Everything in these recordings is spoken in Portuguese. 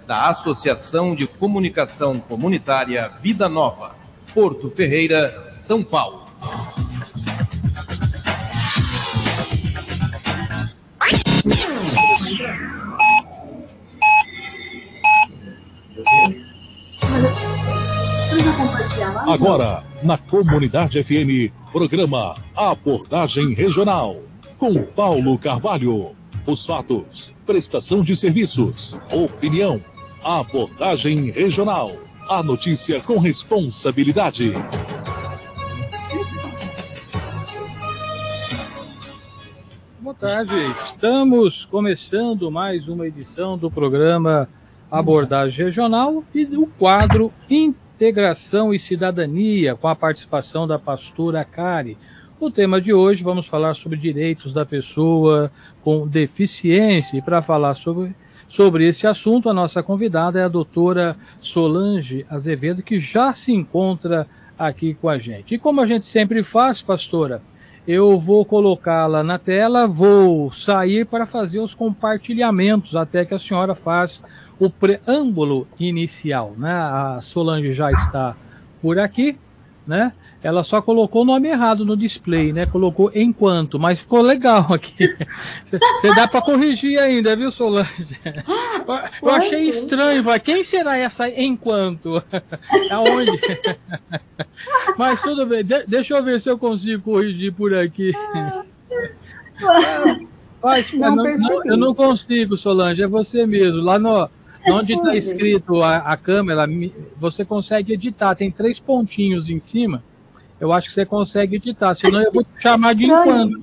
da Associação de Comunicação Comunitária Vida Nova, Porto Ferreira, São Paulo. Agora, na Comunidade FM, programa Abordagem Regional, com Paulo Carvalho. Os fatos, prestação de serviços, opinião, abordagem regional. A notícia com responsabilidade. Boa tarde, estamos começando mais uma edição do programa Abordagem Regional e do quadro Integração e Cidadania, com a participação da pastora Kari. O tema de hoje, vamos falar sobre direitos da pessoa com deficiência. E para falar sobre esse assunto, a nossa convidada é a doutora Solange Azevedo, que já se encontra aqui com a gente. E como a gente sempre faz, pastora, eu vou colocá-la na tela, vou sair para fazer os compartilhamentos, até que a senhora faça o preâmbulo inicial, né? A Solange já está por aqui, né? Ela só colocou o nome errado no display, né? Colocou enquanto, mas ficou legal aqui. Você dá para corrigir ainda, viu, Solange? Eu achei estranho, vai. Quem será essa enquanto? Aonde? Mas tudo bem, deixa eu ver se eu consigo corrigir por aqui. Eu não consigo, Solange, é você mesmo. Lá onde está escrito a câmera, você consegue editar, tem 3 pontinhos em cima. Eu acho que você consegue editar, senão eu vou te chamar de enquanto.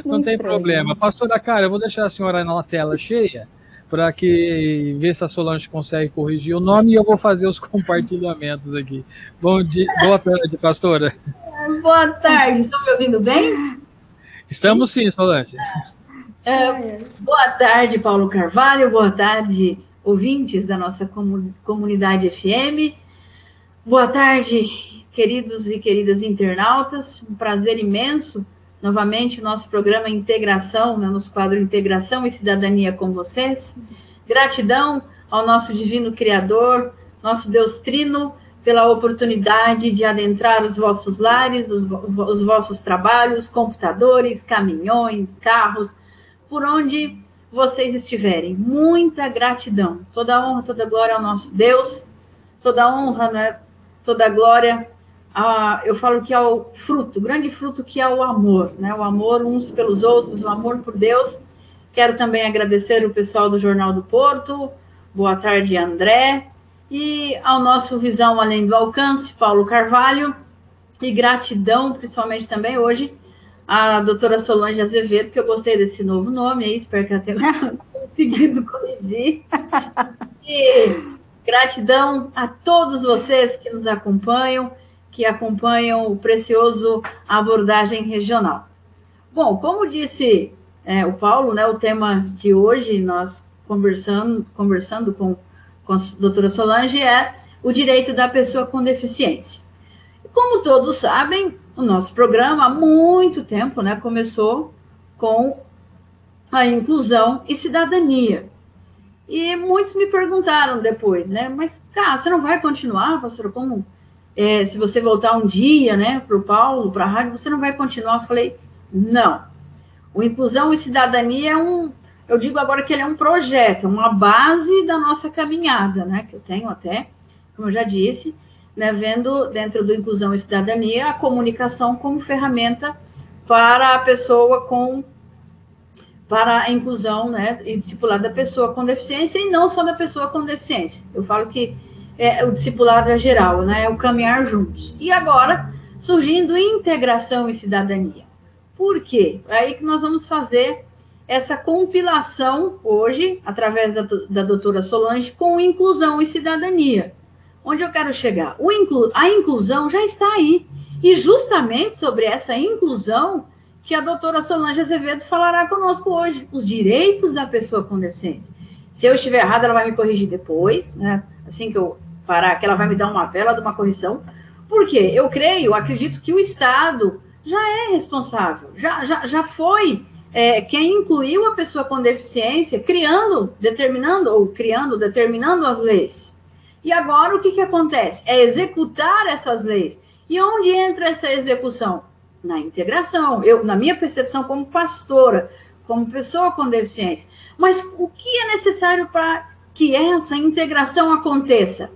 Não tem problema. Pastora Kari, eu vou deixar a senhora na tela cheia para que ver se a Solange consegue corrigir o nome e eu vou fazer os compartilhamentos aqui. Bom dia, boa tarde, pastora. Boa tarde, estão me ouvindo bem? Estamos sim, Solange. Boa tarde, Paulo Carvalho, boa tarde, ouvintes da nossa comunidade FM. Boa tarde, queridos e queridas internautas, um prazer imenso, novamente, o nosso programa Integração, né, nos quadros Integração e Cidadania com vocês. Gratidão ao nosso divino Criador, nosso Deus Trino, pela oportunidade de adentrar os vossos lares, os vossos trabalhos, computadores, caminhões, carros, por onde vocês estiverem. Muita gratidão, toda honra, toda glória ao nosso Deus, toda honra, né, toda glória. Eu falo que é o fruto, o grande fruto que é o amor, né? O amor uns pelos outros, o amor por Deus. Quero também agradecer o pessoal do Jornal do Porto, boa tarde, André, e ao nosso Visão Além do Alcance, Paulo Carvalho, e gratidão, principalmente também hoje, a doutora Solange Azevedo, que eu gostei desse novo nome, aí espero que ela tenha conseguido corrigir. E gratidão a todos vocês que nos acompanham, que acompanham o precioso Abordagem Regional. Bom, como disse o Paulo, né, o tema de hoje, nós conversando com a doutora Solange, é o direito da pessoa com deficiência. Como todos sabem, o nosso programa, há muito tempo, né, começou com a inclusão e cidadania. E muitos me perguntaram depois, né, mas, cara, você não vai continuar, pastor, como... se você voltar um dia, né, para o Paulo, para a rádio, você não vai continuar? Eu falei, não. O Inclusão e Cidadania eu digo agora que ele é um projeto, uma base da nossa caminhada, né, que eu tenho até, como eu já disse, né, vendo dentro do Inclusão e Cidadania a comunicação como ferramenta para a pessoa para a inclusão, né, e discipular da pessoa com deficiência, e não só da pessoa com deficiência. Eu falo que o discipulado é geral, né? É o caminhar juntos. E agora, surgindo integração e cidadania. Por quê? É aí que nós vamos fazer essa compilação hoje, através da doutora Solange, com inclusão e cidadania. Onde eu quero chegar? A inclusão já está aí. E justamente sobre essa inclusão que a doutora Solange Azevedo falará conosco hoje. Os direitos da pessoa com deficiência. Se eu estiver errada, ela vai me corrigir depois, né? Assim que eu parar, que ela vai me dar uma vela de uma correção. Por quê? Acredito que o Estado já é responsável, já foi quem incluiu a pessoa com deficiência, determinando as leis. E agora o que acontece? É executar essas leis. E onde entra essa execução? Na integração. Na minha percepção como pastora, como pessoa com deficiência. Mas o que é necessário para que essa integração aconteça?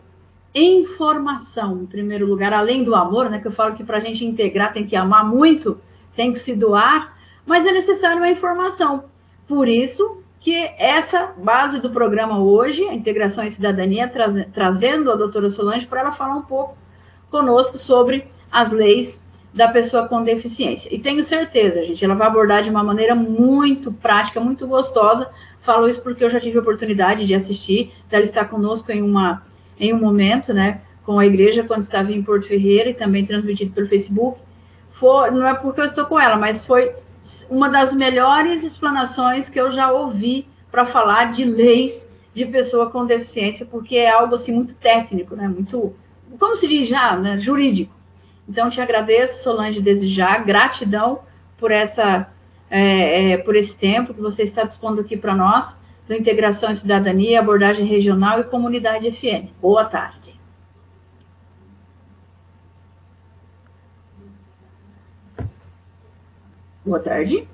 Informação, em primeiro lugar, além do amor, né? Que eu falo que para a gente integrar tem que amar muito, tem que se doar, mas é necessário a informação. Por isso que essa base do programa hoje, a Integração e Cidadania, trazendo a doutora Solange para ela falar um pouco conosco sobre as leis da pessoa com deficiência. E tenho certeza, gente, ela vai abordar de uma maneira muito prática, muito gostosa. Falo isso porque eu já tive a oportunidade de assistir, dela estar conosco em um momento, né, com a igreja, quando estava em Porto Ferreira, e também transmitido pelo Facebook. Não é porque eu estou com ela, mas foi uma das melhores explanações que eu já ouvi para falar de leis de pessoa com deficiência, porque é algo assim muito técnico, né, muito, como se diz já, né, jurídico. Então, te agradeço, Solange, desde já, gratidão por por esse tempo que você está dispondo aqui para nós, do Integração e Cidadania, Abordagem Regional e Comunidade FM. Boa tarde. Boa tarde.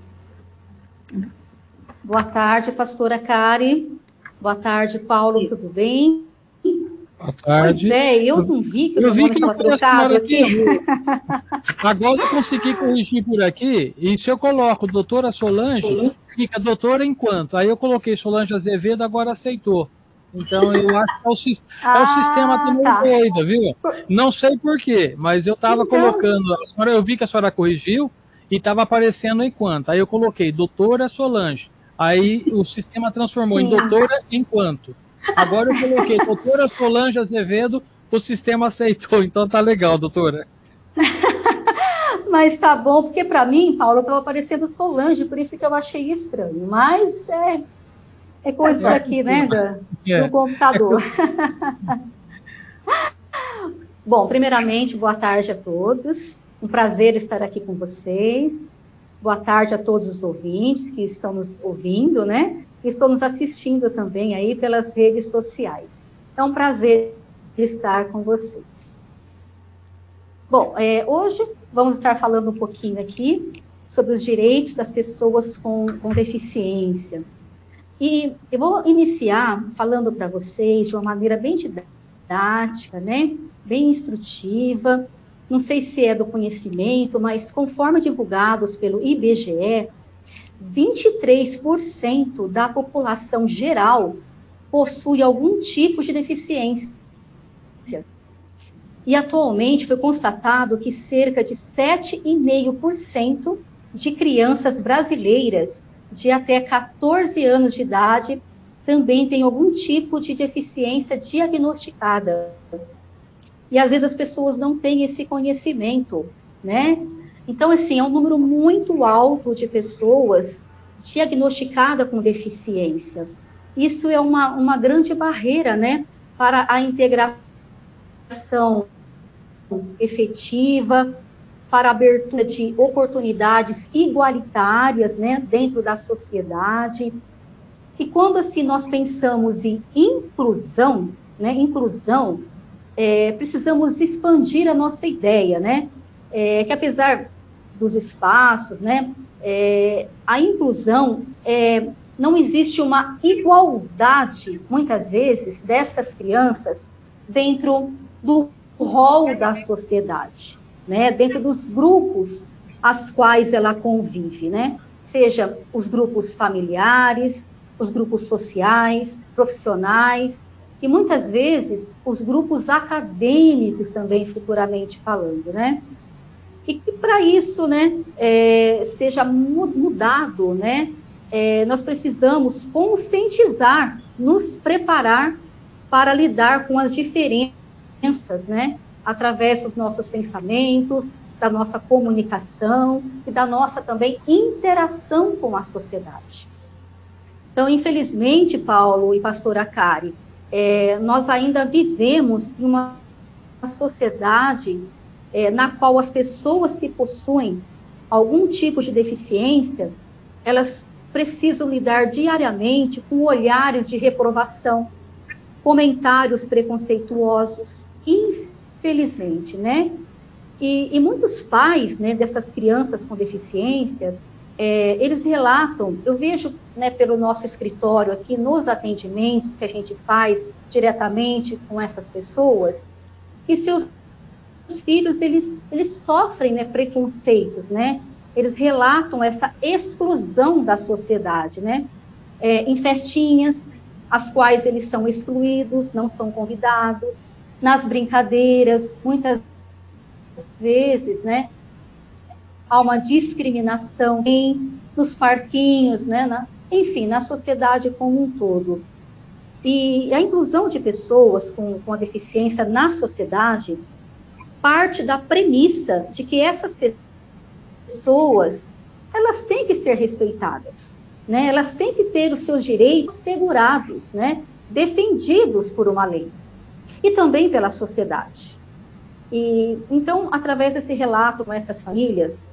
Boa tarde, pastora Kari. Boa tarde, Paulo, tudo bem? Boa tarde. Pois é, eu não vi que o nome estava trocado aqui. Agora eu consegui corrigir por aqui, e se eu coloco doutora Solange, fica doutora enquanto. Aí eu coloquei Solange Azevedo, agora aceitou. Então eu acho que é o sistema também doido, viu? Não sei por quê, mas eu estava colocando, eu vi que a senhora corrigiu e estava aparecendo enquanto. Aí eu coloquei doutora Solange. Aí o sistema transformou em doutora enquanto. Agora eu coloquei doutora Solange Azevedo, o sistema aceitou, então tá legal, doutora. Mas tá bom, porque para mim, Paulo, estava aparecendo Solange, por isso que eu achei estranho. Mas é coisa daqui, né, do computador. Bom, primeiramente, boa tarde a todos. Um prazer estar aqui com vocês. Boa tarde a todos os ouvintes que estão nos ouvindo, né? E estão nos assistindo também aí pelas redes sociais. É um prazer estar com vocês. Bom, hoje vamos estar falando um pouquinho aqui sobre os direitos das pessoas com deficiência. E eu vou iniciar falando para vocês de uma maneira bem didática, né? Bem instrutiva. Não sei se é do conhecimento, mas conforme divulgados pelo IBGE, 23% da população geral possui algum tipo de deficiência. E atualmente foi constatado que cerca de 7,5% de crianças brasileiras de até 14 anos de idade também têm algum tipo de deficiência diagnosticada. E às vezes as pessoas não têm esse conhecimento, né? Então, assim, é um número muito alto de pessoas diagnosticadas com deficiência. Isso é uma grande barreira, né, para a integração efetiva, para a abertura de oportunidades igualitárias, né, dentro da sociedade. E quando, assim, nós pensamos em inclusão, né, precisamos expandir a nossa ideia, né, que apesar dos espaços, né, a inclusão, não existe uma igualdade, muitas vezes, dessas crianças dentro do rol da sociedade, né, dentro dos grupos aos quais ela convive, né, seja os grupos familiares, os grupos sociais, profissionais, e muitas vezes os grupos acadêmicos também, futuramente falando, né, e que para isso, né, seja mudado, né, nós precisamos conscientizar, nos preparar para lidar com as diferenças, né, através dos nossos pensamentos, da nossa comunicação e da nossa também interação com a sociedade. Então, infelizmente, Paulo e pastora Kari, nós ainda vivemos em uma sociedade na qual as pessoas que possuem algum tipo de deficiência elas precisam lidar diariamente com olhares de reprovação, comentários preconceituosos, infelizmente, né? E muitos pais, né, dessas crianças com deficiência, eles relatam, eu vejo, né, pelo nosso escritório aqui, nos atendimentos que a gente faz diretamente com essas pessoas, que seus filhos, eles sofrem, né, preconceitos, né? Eles relatam essa exclusão da sociedade, né? Em festinhas, as quais eles são excluídos, não são convidados, nas brincadeiras, muitas vezes, né? Há uma discriminação nos parquinhos, né? Enfim, na sociedade como um todo. E a inclusão de pessoas com a deficiência na sociedade parte da premissa de que essas pessoas, elas têm que ser respeitadas, né? Elas têm que ter os seus direitos assegurados, né? Defendidos por uma lei e também pela sociedade. E então, através desse relato com essas famílias,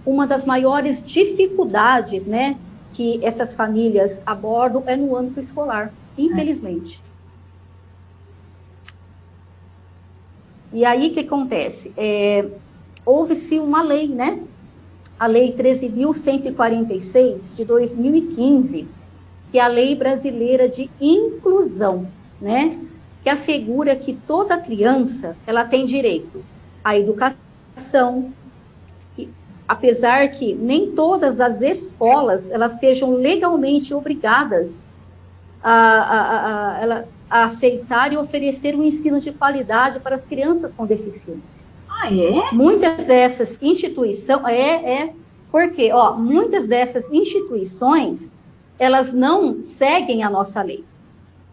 uma das maiores dificuldades, né, que essas famílias abordam é no âmbito escolar, infelizmente. E aí, o que acontece? Houve-se uma lei, né? A Lei 13.146, de 2015, que é a Lei Brasileira de Inclusão, né? Que assegura que toda criança, ela tem direito à educação, e, apesar que nem todas as escolas, elas sejam legalmente obrigadas a aceitar e oferecer um ensino de qualidade para as crianças com deficiência. Ah, é? Muitas dessas instituições, porque, muitas dessas instituições, elas não seguem a nossa lei.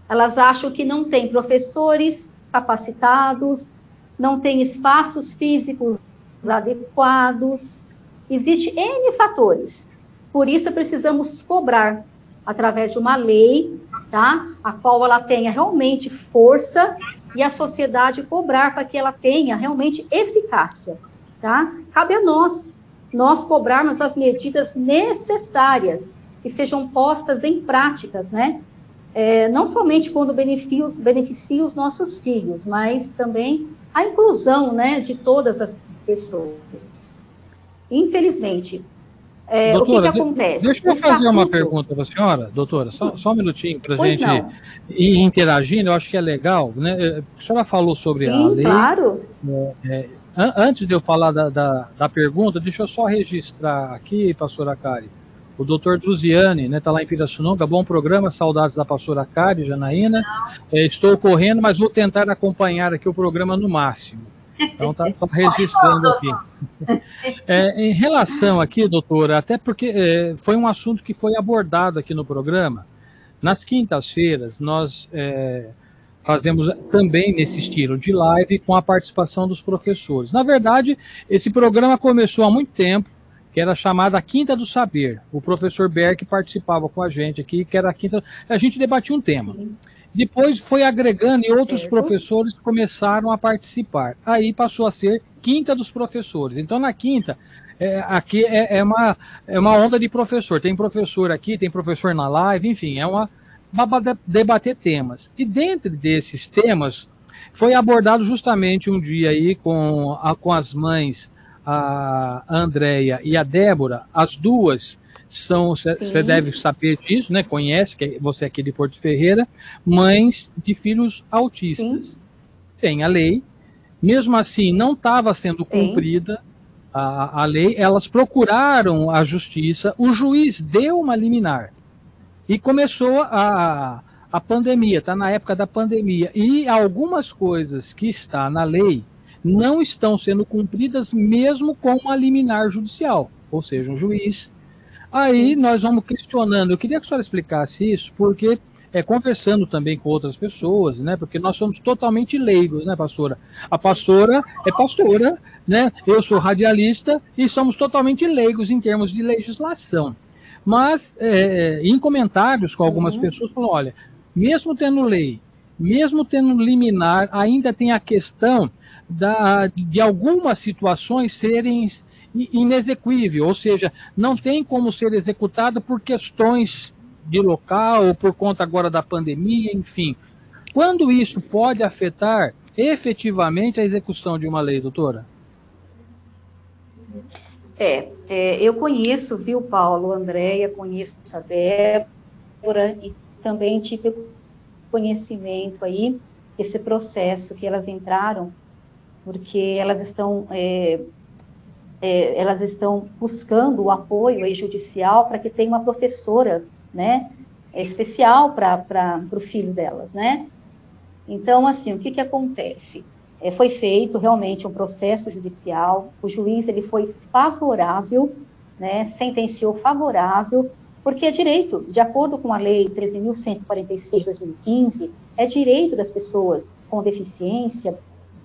Elas acham que não tem professores capacitados, não tem espaços físicos adequados, existe N fatores. Por isso, precisamos cobrar, através de uma lei, tá? A qual ela tenha realmente força e a sociedade cobrar para que ela tenha realmente eficácia, tá? Cabe a nós cobrarmos as medidas necessárias que sejam postas em práticas, né? Não somente quando beneficia os nossos filhos, mas também a inclusão, né, de todas as pessoas. Infelizmente, doutora, o que acontece? Deixa eu fazer uma pergunta para a senhora, doutora, só um minutinho para a gente ir interagindo, eu acho que é legal, né? A senhora falou sobre a lei. Claro. Antes de eu falar da pergunta, deixa eu só registrar aqui, pastora Kari. O doutor Druziane, né, está lá em Pirassununga, bom programa, saudades da pastora Kari, Janaína. Estou correndo, mas vou tentar acompanhar aqui o programa no máximo. Então, está só registrando aqui. Em relação aqui, doutora, até porque foi um assunto que foi abordado aqui no programa, nas quintas-feiras nós fazemos também nesse estilo de live com a participação dos professores. Na verdade, esse programa começou há muito tempo, que era chamada Quinta do Saber. O professor Berck participava com a gente aqui, que era a Quinta... A gente debatia um tema. Sim. Depois foi agregando e outros professores começaram a participar. Aí passou a ser Quinta dos Professores. Então, na quinta, aqui é uma onda de professor. Tem professor aqui, tem professor na live, enfim, para debater temas. E dentro desses temas, foi abordado justamente um dia aí com as mães, a Andréia e a Débora, as duas são, você deve saber disso, né? Conhece, que você aqui de Porto Ferreira, mães de filhos autistas. Sim. Tem a lei, mesmo assim não estava sendo cumprida a lei, elas procuraram a justiça, o juiz deu uma liminar e começou a pandemia, está na época da pandemia, e algumas coisas que está na lei não estão sendo cumpridas mesmo com uma liminar judicial, ou seja, um juiz. Aí nós vamos questionando. Eu queria que a senhora explicasse isso, porque conversando também com outras pessoas, né? Porque nós somos totalmente leigos, né, pastora? A pastora é pastora, né? Eu sou radialista e somos totalmente leigos em termos de legislação. Mas em comentários com algumas pessoas, falam, olha, mesmo tendo lei, mesmo tendo liminar, ainda tem a questão de algumas situações serem inexequível, ou seja, não tem como ser executado por questões de local, ou por conta agora da pandemia, enfim. Quando isso pode afetar efetivamente a execução de uma lei, doutora? Eu conheço, viu, Paulo, Andréia, conheço a Débora e também tive conhecimento aí desse processo que elas entraram, porque elas estão buscando o apoio aí judicial para que tenha uma professora, né, especial para o filho delas, né? Então, assim, o que acontece? Foi feito realmente um processo judicial, o juiz ele foi favorável, né, sentenciou favorável, porque é direito, de acordo com a lei 13.146 de 2015, é direito das pessoas com deficiência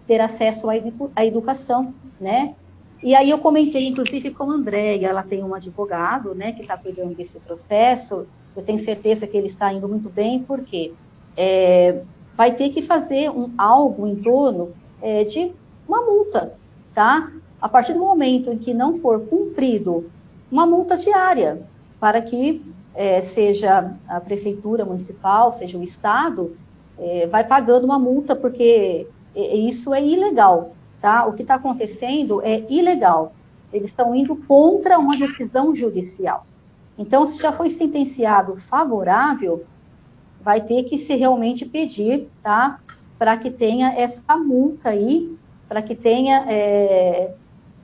ter acesso à educação, né? E aí eu comentei, inclusive, com a Andréia, ela tem um advogado, né, que está cuidando desse processo, eu tenho certeza que ele está indo muito bem, porque vai ter que fazer algo em torno de uma multa, tá? A partir do momento em que não for cumprido uma multa diária, para que seja a prefeitura municipal, seja o estado, vai pagando uma multa, porque isso é ilegal, tá? O que está acontecendo é ilegal. Eles estão indo contra uma decisão judicial. Então, se já foi sentenciado favorável, vai ter que se realmente pedir, tá? Para que tenha essa multa aí, para que tenha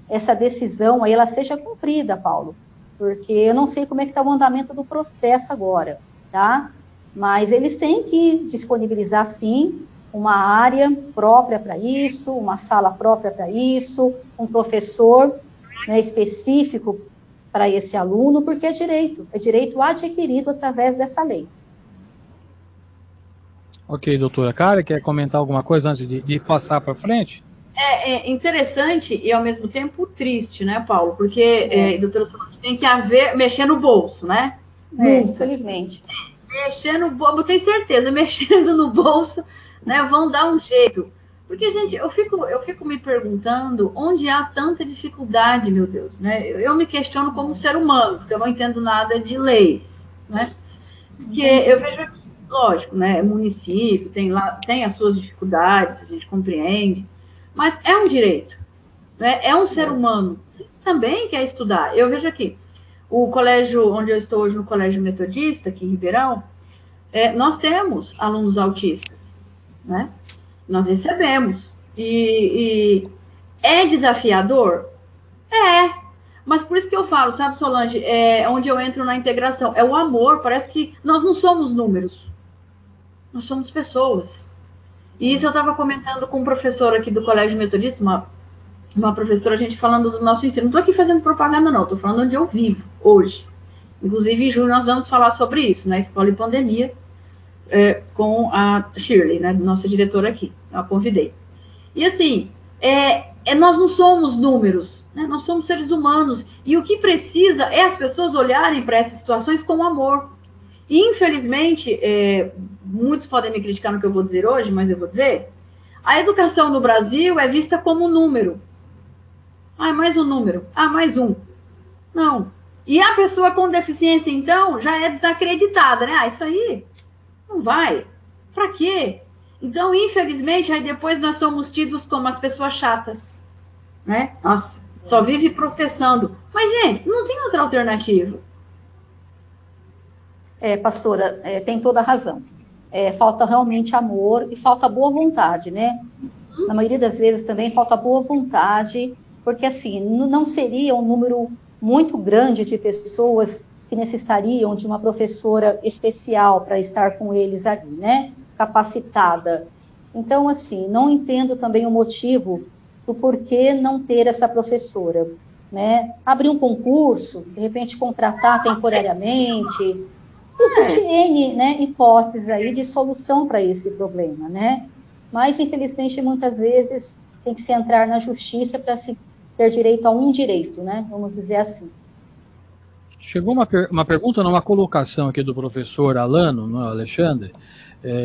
essa decisão aí, ela seja cumprida, Paulo. Porque eu não sei como é que está o andamento do processo agora, tá? Mas eles têm que disponibilizar, sim, uma área própria para isso, uma sala própria para isso, um professor, né, específico para esse aluno, porque é direito adquirido através dessa lei. Ok, doutora Karen, quer comentar alguma coisa antes de passar para frente? É interessante e, ao mesmo tempo, triste, né, Paulo? Porque, doutora Solange, tem que mexer no bolso, né? Infelizmente. Mexer no bolso, eu tenho certeza, mexendo no bolso, né, vão dar um jeito. Porque, gente, eu fico me perguntando onde há tanta dificuldade, meu Deus, né? Eu me questiono como ser humano, porque eu não entendo nada de leis, né? Porque eu vejo aqui, lógico, né, município, tem as suas dificuldades, a gente compreende, mas é um direito, né? É um ser humano que também quer estudar. Eu vejo aqui, o colégio onde eu estou hoje, no Colégio Metodista, aqui em Ribeirão, nós temos alunos autistas, né? Nós recebemos. E é desafiador? Mas por isso que eu falo, sabe, Solange, onde eu entro na integração, é o amor. Parece que nós não somos números, nós somos pessoas. E isso eu estava comentando com um professor aqui do Colégio Metodista, uma professora, a gente falando do nosso ensino. Não estou aqui fazendo propaganda, não, estou falando onde eu vivo hoje. Inclusive, em julho, nós vamos falar sobre isso, na Escola em Pandemia, com a Shirley, né, nossa diretora aqui. Eu a convidei. E assim, nós não somos números, né? Nós somos seres humanos. E o que precisa é as pessoas olharem para essas situações com amor. E, infelizmente, muitos podem me criticar no que eu vou dizer hoje, mas eu vou dizer, a educação no Brasil é vista como um número. Mais um número. Mais um. Não. E a pessoa com deficiência, então, já é desacreditada, né? Isso aí não vai. Para quê? Então, infelizmente, aí depois nós somos tidos como as pessoas chatas, né? Nossa, só vive processando. Mas, gente, não tem outra alternativa. Pastora, tem toda a razão. Falta realmente amor e falta boa vontade, né? Na maioria das vezes também falta boa vontade, porque assim, não seria um número muito grande de pessoas que necessitariam de uma professora especial para estar com eles ali, né? Capacitada. Então, assim, não entendo também o motivo do porquê não ter essa professora, né? Abrir um concurso, de repente contratar temporariamente. Existe N, né, hipóteses aí de solução para esse problema, né? Mas, infelizmente, muitas vezes tem que se entrar na justiça para se ter direito a um direito, né? Vamos dizer assim. Chegou uma pergunta, uma colocação aqui do professor Alano, não, Alexandre.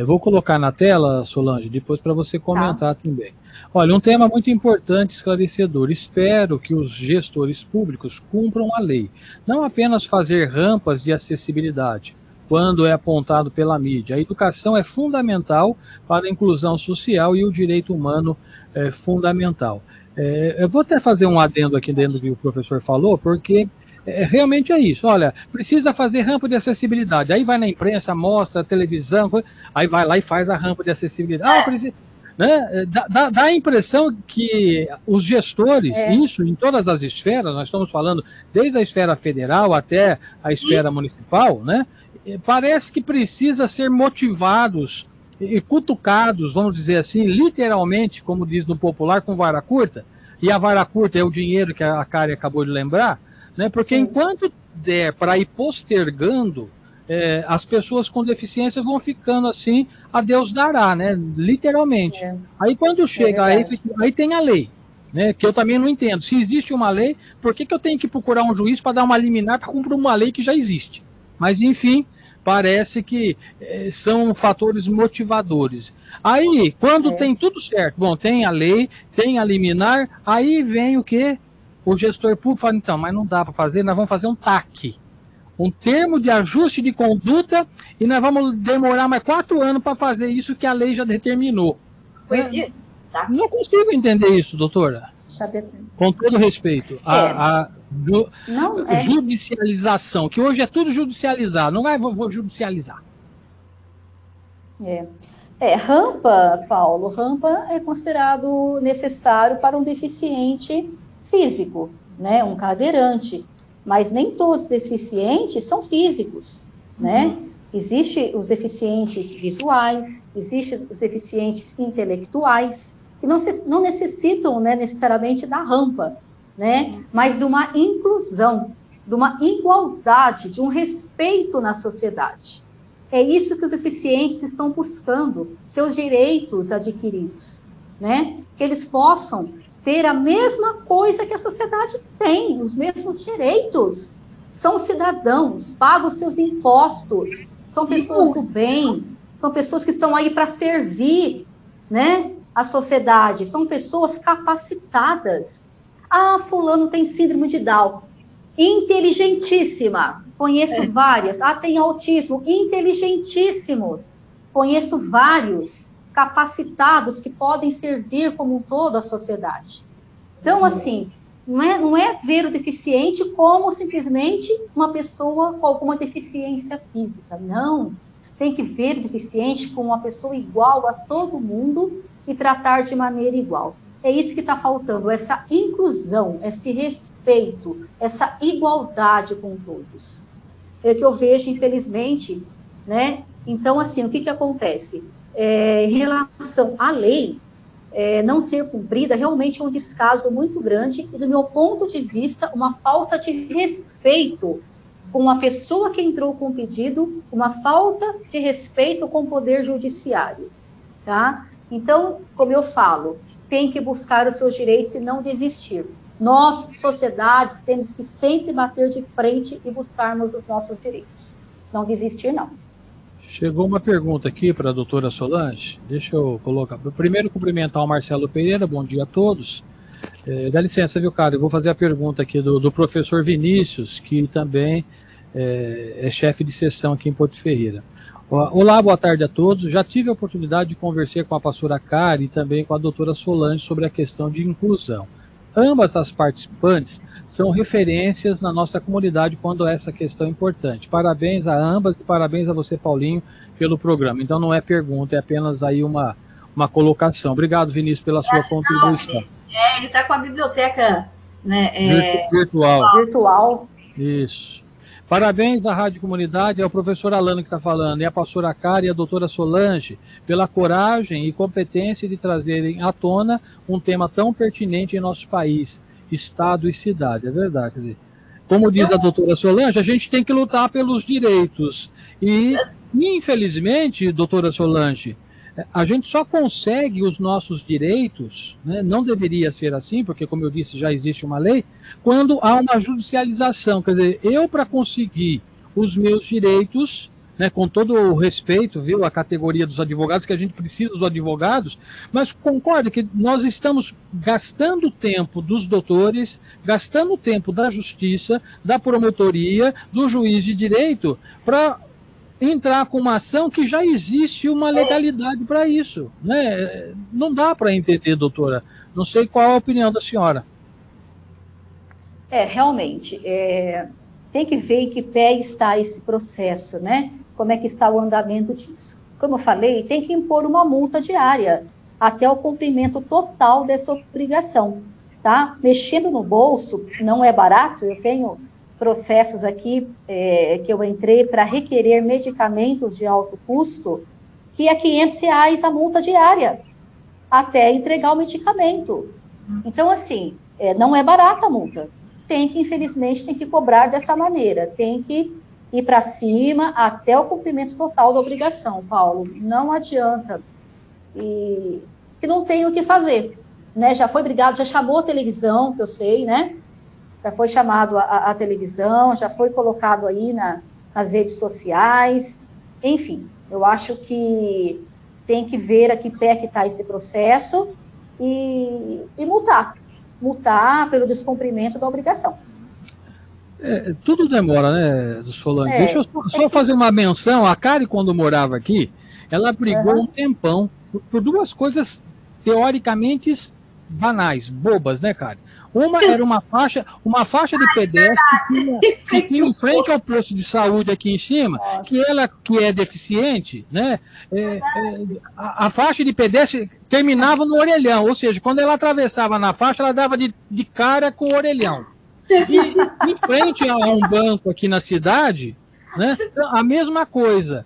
Vou colocar na tela, Solange, depois para você comentar também. Olha, um tema muito importante, esclarecedor. Espero que os gestores públicos cumpram a lei. Não apenas fazer rampas de acessibilidade, quando é apontado pela mídia. A educação é fundamental para a inclusão social e o direito humano é fundamental. Eu vou até fazer um adendo aqui dentro do que o professor falou, porque realmente é isso. Olha, precisa fazer rampa de acessibilidade. Aí vai na imprensa, mostra, televisão, aí vai lá e faz a rampa de acessibilidade. Precisa, né? Dá a impressão que os gestores, isso em todas as esferas, nós estamos falando desde a esfera federal até a esfera municipal, né? Parece que precisa ser motivados e cutucados, vamos dizer assim, literalmente, como diz no popular, com vara curta, e a vara curta é o dinheiro que a Kari acabou de lembrar, né? Porque enquanto der para ir postergando, as pessoas com deficiência vão ficando assim, a Deus dará, né? Literalmente. Aí quando chega, aí tem a lei, né? Que eu também não entendo. Se existe uma lei, por que eu tenho que procurar um juiz para dar uma liminar para cumprir uma lei que já existe? Mas, enfim, parece que são fatores motivadores. Aí, quando tem tudo certo, bom, tem a lei, tem a liminar, aí vem o quê? O gestor público fala, então, mas não dá para fazer, nós vamos fazer um TAC, um termo de ajuste de conduta, e nós vamos demorar mais 4 anos para fazer isso que a lei já determinou. Não consigo entender isso, doutora. Com todo respeito. Judicialização, que hoje é tudo judicializar, não vou judicializar. Rampa, Paulo, rampa é considerado necessário para um deficiente físico, né, um cadeirante, mas nem todos os deficientes são físicos, né? Existem os deficientes visuais, existem os deficientes intelectuais, que não necessitam, né, necessariamente da rampa, né, mas de uma inclusão, de uma igualdade, de um respeito na sociedade. É isso que os deficientes estão buscando, seus direitos adquiridos, né, que eles possam ter a mesma coisa que a sociedade tem, os mesmos direitos. São cidadãos, pagam seus impostos, são pessoas do bem, são pessoas que estão aí para servir, né, a sociedade, são pessoas capacitadas. Fulano tem síndrome de Down, inteligentíssima, conheço várias. Tem autismo, inteligentíssimos, conheço vários capacitados que podem servir como um todo à sociedade. Então, assim, não é ver o deficiente como simplesmente uma pessoa com alguma deficiência física, não. Tem que ver o deficiente como uma pessoa igual a todo mundo e tratar de maneira igual. É isso que está faltando, essa inclusão, esse respeito, essa igualdade com todos. É o que eu vejo, infelizmente, né? Então, assim, o que acontece? Em relação à lei não ser cumprida, realmente é um descaso muito grande e, do meu ponto de vista, uma falta de respeito com a pessoa que entrou com o pedido, uma falta de respeito com o Poder Judiciário, tá? Então, como eu falo, tem que buscar os seus direitos e não desistir. Nós, sociedades, temos que sempre bater de frente e buscarmos os nossos direitos. Não desistir, não. Chegou uma pergunta aqui para a doutora Solange, deixa eu colocar. Primeiro, cumprimentar o Marcelo Pereira, bom dia a todos. Dá licença, viu, cara? Eu vou fazer a pergunta aqui do professor Vinícius, que também é chefe de sessão aqui em Porto Ferreira. Olá, boa tarde a todos. Já tive a oportunidade de conversar com a pastora Kari e também com a doutora Solange sobre a questão de inclusão. Ambas as participantes são referências na nossa comunidade quando essa questão é importante. Parabéns a ambas e parabéns a você, Paulinho, pelo programa. Então não é pergunta, é apenas aí uma colocação. Obrigado, Vinícius, pela sua contribuição. Ele está com a biblioteca, né, virtual. Isso. Parabéns à Rádio Comunidade, é o professor Alano que está falando, e a pastora Kari e a doutora Solange, pela coragem e competência de trazerem à tona um tema tão pertinente em nosso país, estado e cidade. É verdade, quer dizer, como diz a doutora Solange, a gente tem que lutar pelos direitos. E, infelizmente, doutora Solange, a gente só consegue os nossos direitos, né, não deveria ser assim, porque, como eu disse, já existe uma lei, quando há uma judicialização. Quer dizer, eu, para conseguir os meus direitos, né, com todo o respeito, viu, a categoria dos advogados, que a gente precisa dos advogados, mas concorda que nós estamos gastando tempo dos doutores, gastando tempo da justiça, da promotoria, do juiz de direito, para entrar com uma ação que já existe uma legalidade para isso, né? Não dá para entender, doutora. Não sei qual a opinião da senhora. Realmente, tem que ver em que pé está esse processo, né? Como é que está o andamento disso. Como eu falei, tem que impor uma multa diária até o cumprimento total dessa obrigação, tá? Mexendo no bolso não é barato. Eu tenho processos aqui que eu entrei para requerer medicamentos de alto custo, que é R$500 a multa diária, até entregar o medicamento. Então, assim, não é barata a multa. Infelizmente, tem que cobrar dessa maneira, tem que ir para cima até o cumprimento total da obrigação, Paulo. Não adianta. E que não tem o que fazer, né? Já foi brigado, já chamou a televisão, que eu sei, né? Já foi chamado a televisão, já foi colocado aí nas redes sociais. Enfim, eu acho que tem que ver a que pé que está esse processo e multar pelo descumprimento da obrigação. Tudo demora, né, Solange? Deixa eu só fazer uma menção. A Kari, quando morava aqui, ela brigou um tempão por duas coisas teoricamente banais, bobas, né, Kari? Uma era uma faixa de pedestre que tinha em frente ao posto de saúde aqui em cima, que ela, que é deficiente, né, a faixa de pedestre terminava no orelhão, ou seja, quando ela atravessava na faixa, ela dava de cara com o orelhão. E em frente a um banco aqui na cidade, né, a mesma coisa.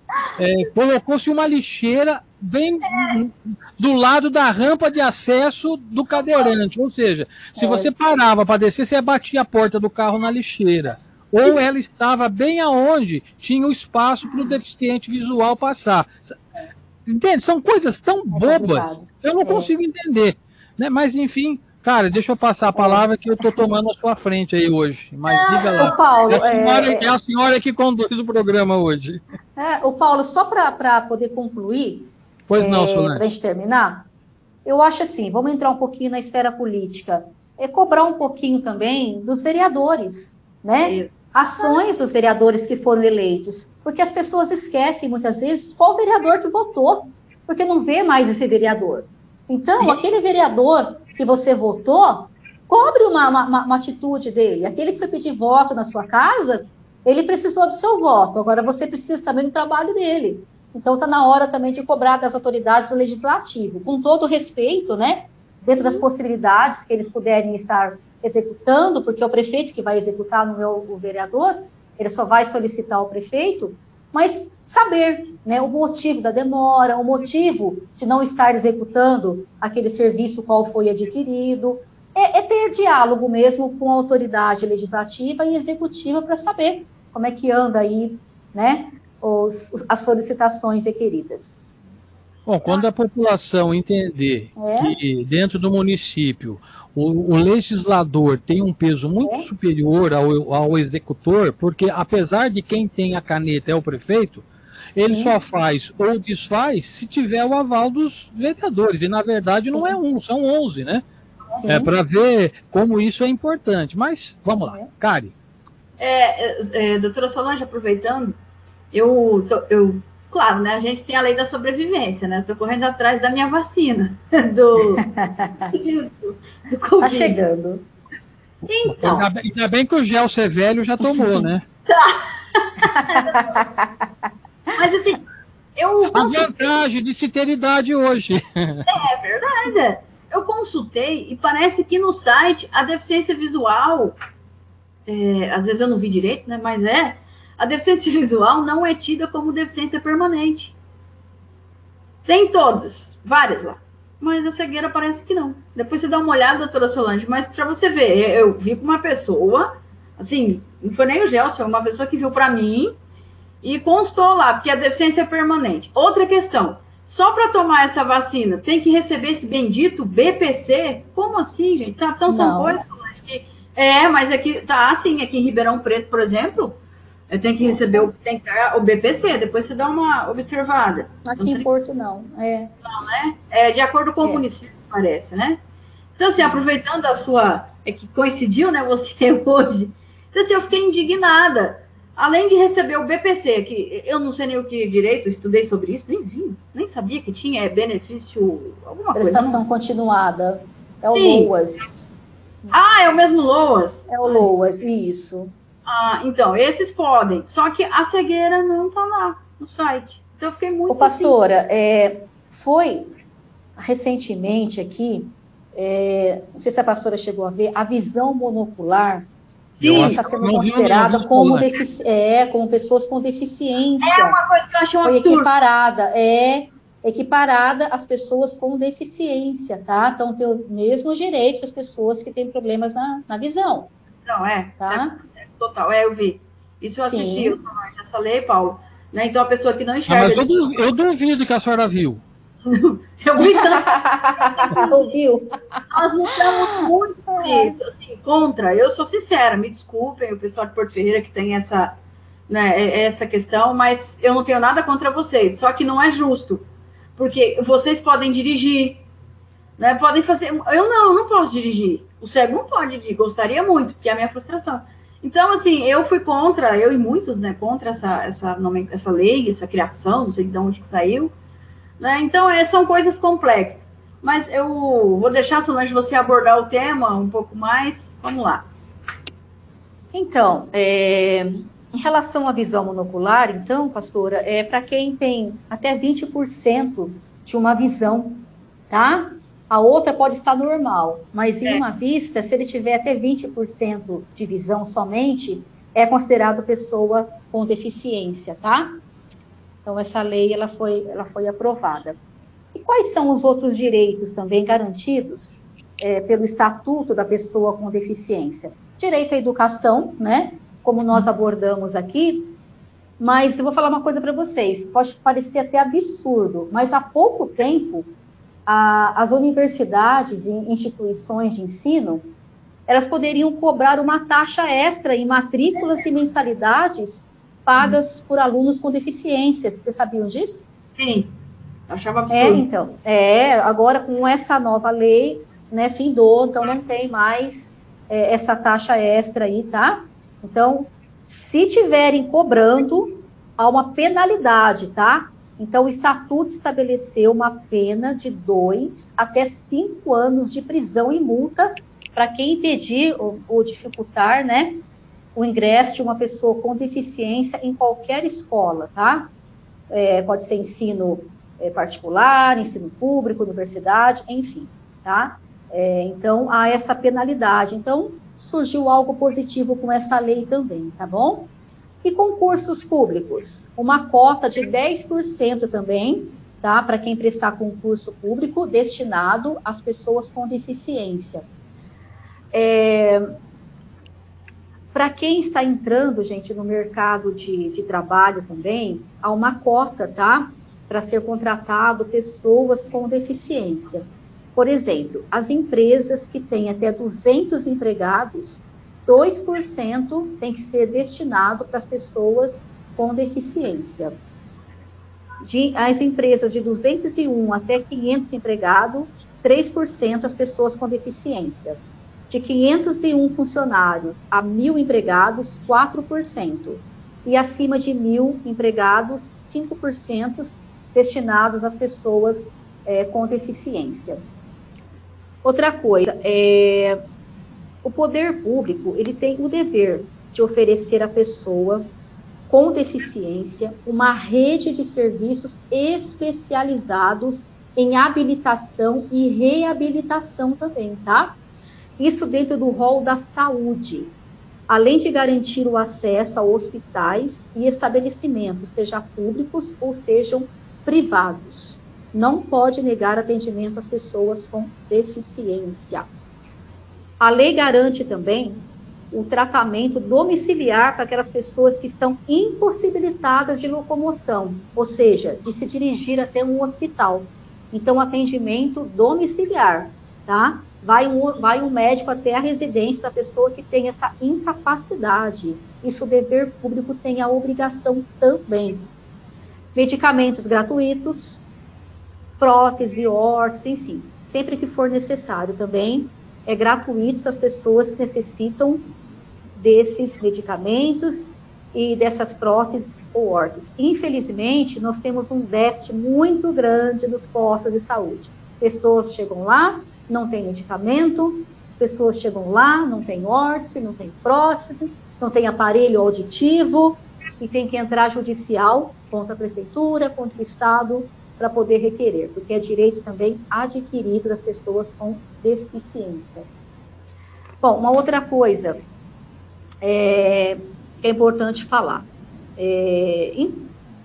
Colocou-se uma lixeira bem do lado da rampa de acesso do cadeirante, ou seja, se você parava para descer, você batia a porta do carro na lixeira, ou ela estava bem aonde tinha o espaço para o deficiente visual passar. Entende? São coisas tão bobas, eu não consigo entender, né? Mas enfim, cara, deixa eu passar a palavra que eu estou tomando a sua frente aí hoje. Mas diga lá. Paulo, é a senhora que conduz o programa hoje. O Paulo, só para poder concluir, pois não, Solange. Para a gente terminar, eu acho assim, vamos entrar um pouquinho na esfera política, cobrar um pouquinho também dos vereadores, né? Ações dos vereadores que foram eleitos, porque as pessoas esquecem muitas vezes qual vereador que votou, porque não vê mais esse vereador. Então, aquele vereador que você votou, cobre uma atitude dele. Aquele que foi pedir voto na sua casa, ele precisou do seu voto, agora você precisa também do trabalho dele. Então, está na hora também de cobrar das autoridades do legislativo, com todo o respeito, né, dentro das possibilidades que eles puderem estar executando, porque é o prefeito que vai executar, não é o vereador, ele só vai solicitar ao prefeito, mas saber, né, o motivo da demora, o motivo de não estar executando aquele serviço qual foi adquirido, ter diálogo mesmo com a autoridade legislativa e executiva para saber como é que anda aí, né, as solicitações requeridas. Bom, quando a população entender que dentro do município o legislador tem um peso muito superior ao executor, porque apesar de quem tem a caneta é o prefeito, ele só faz ou desfaz se tiver o aval dos vereadores, e na verdade não é um, são 11, né? Para ver como isso é importante. Mas, vamos lá, Kari. Doutora Solange, aproveitando, claro, né, a gente tem a lei da sobrevivência, né? Estou correndo atrás da minha vacina do Covid. Tá chegando. Então. Ainda bem que o Gelson é velho, já tomou, né? Mas assim, a vantagem de se ter idade hoje. É verdade. Eu consultei e parece que no site a deficiência visual, às vezes eu não vi direito, né? Mas a deficiência visual não é tida como deficiência permanente. Tem todas, várias lá. Mas a cegueira parece que não. Depois você dá uma olhada, doutora Solange, mas para você ver, eu vi com uma pessoa, assim, não foi nem o Gelson, foi uma pessoa que viu para mim e constou lá, porque a deficiência é permanente. Outra questão, só para tomar essa vacina, tem que receber esse bendito BPC? Como assim, gente? Sabe? Então são coisas que... mas aqui, tá assim, aqui em Ribeirão Preto, por exemplo, Eu tenho que receber o BPC, depois você dá uma observada. Aqui em Porto, não. Não, né? É de acordo com o município, parece, né? Então, assim, aproveitando a sua... É que coincidiu, né, você hoje. Então, assim, eu fiquei indignada. Além de receber o BPC, que eu não sei nem o que direito, estudei sobre isso, nem vi, nem sabia que tinha benefício, alguma coisa. Prestação continuada. É o LOAS. Ah, é o mesmo LOAS? É o LOAS, isso. Ah, então, esses podem. Só que a cegueira não tá lá no site. Então, eu fiquei muito... Ô, pastora, foi recentemente aqui, não sei se a pastora chegou a ver, a visão monocular está sendo considerada como, como pessoas com deficiência. É uma coisa que eu achei um absurdo. Equiparada às pessoas com deficiência, tá? Então, tem os mesmos direitos das pessoas que têm problemas na visão. Não, tá? Total, eu vi. Isso eu assisti, essa lei, Paulo. Né? Então, a pessoa que não enxerga... Mas eu duvido que a senhora viu. Eu vi tanto. Ouviu? Nós lutamos muito por isso, assim, contra. Eu sou sincera, me desculpem, o pessoal de Porto Ferreira que tem essa, né, essa questão, mas eu não tenho nada contra vocês, só que não é justo, porque vocês podem dirigir, né, podem fazer... Eu não posso dirigir. O cego não pode dirigir, gostaria muito, porque é a minha frustração. Então, assim, eu fui contra, eu e muitos, né, contra essa lei, essa criação, não sei de onde que saiu, né? Então, são coisas complexas. Mas eu vou deixar, Solange, você abordar o tema um pouco mais. Vamos lá. Então, em relação à visão monocular, então, pastora, para quem tem até 20% de uma visão, tá? A outra pode estar normal, mas em uma vista, se ele tiver até 20% de visão somente, é considerado pessoa com deficiência, tá? Então, essa lei, ela foi aprovada. E quais são os outros direitos também garantidos pelo Estatuto da Pessoa com Deficiência? Direito à educação, né? Como nós abordamos aqui, mas eu vou falar uma coisa para vocês, pode parecer até absurdo, mas há pouco tempo, as universidades e instituições de ensino, elas poderiam cobrar uma taxa extra em matrículas e mensalidades pagas por alunos com deficiências. Vocês sabiam disso? Sim, achava absurdo. Então, agora com essa nova lei, né, findou, então não tem mais essa taxa extra aí, tá? Então, se tiverem cobrando, há uma penalidade, tá? Então, o Estatuto estabeleceu uma pena de 2 até 5 anos de prisão e multa para quem impedir ou dificultar, né, o ingresso de uma pessoa com deficiência em qualquer escola, tá? Pode ser ensino particular, ensino público, universidade, enfim, tá? Então, há essa penalidade. Então, surgiu algo positivo com essa lei também, tá bom? E concursos públicos? Uma cota de 10% também, tá? Para quem prestar concurso público destinado às pessoas com deficiência. Para quem está entrando, gente, no mercado de trabalho também, há uma cota, tá? Para ser contratado pessoas com deficiência. Por exemplo, as empresas que têm até 200 empregados, 2% tem que ser destinado para as pessoas com deficiência. As empresas de 201 até 500 empregados, 3% as pessoas com deficiência. De 501 funcionários a 1.000 empregados, 4%. E acima de 1.000 empregados, 5% destinados às pessoas com deficiência. Outra coisa, o poder público, ele tem o dever de oferecer à pessoa com deficiência uma rede de serviços especializados em habilitação e reabilitação também, tá? Isso dentro do rol da saúde, além de garantir o acesso a hospitais e estabelecimentos, seja públicos ou sejam privados. Não pode negar atendimento às pessoas com deficiência. A lei garante também o tratamento domiciliar para aquelas pessoas que estão impossibilitadas de locomoção, ou seja, de se dirigir até um hospital. Então, atendimento domiciliar, tá? vai um médico até a residência da pessoa que tem essa incapacidade. Isso o dever público tem a obrigação também. Medicamentos gratuitos, prótese, órtese, enfim, sempre que for necessário também, é gratuito às pessoas que necessitam desses medicamentos e dessas próteses ou órteses. Infelizmente, nós temos um déficit muito grande nos postos de saúde. Pessoas chegam lá, não tem medicamento, pessoas chegam lá, não tem órtese, não tem prótese, não tem aparelho auditivo, e tem que entrar judicial contra a prefeitura, contra o Estado, para poder requerer, porque é direito também adquirido das pessoas com deficiência. Bom, uma outra coisa que é importante falar,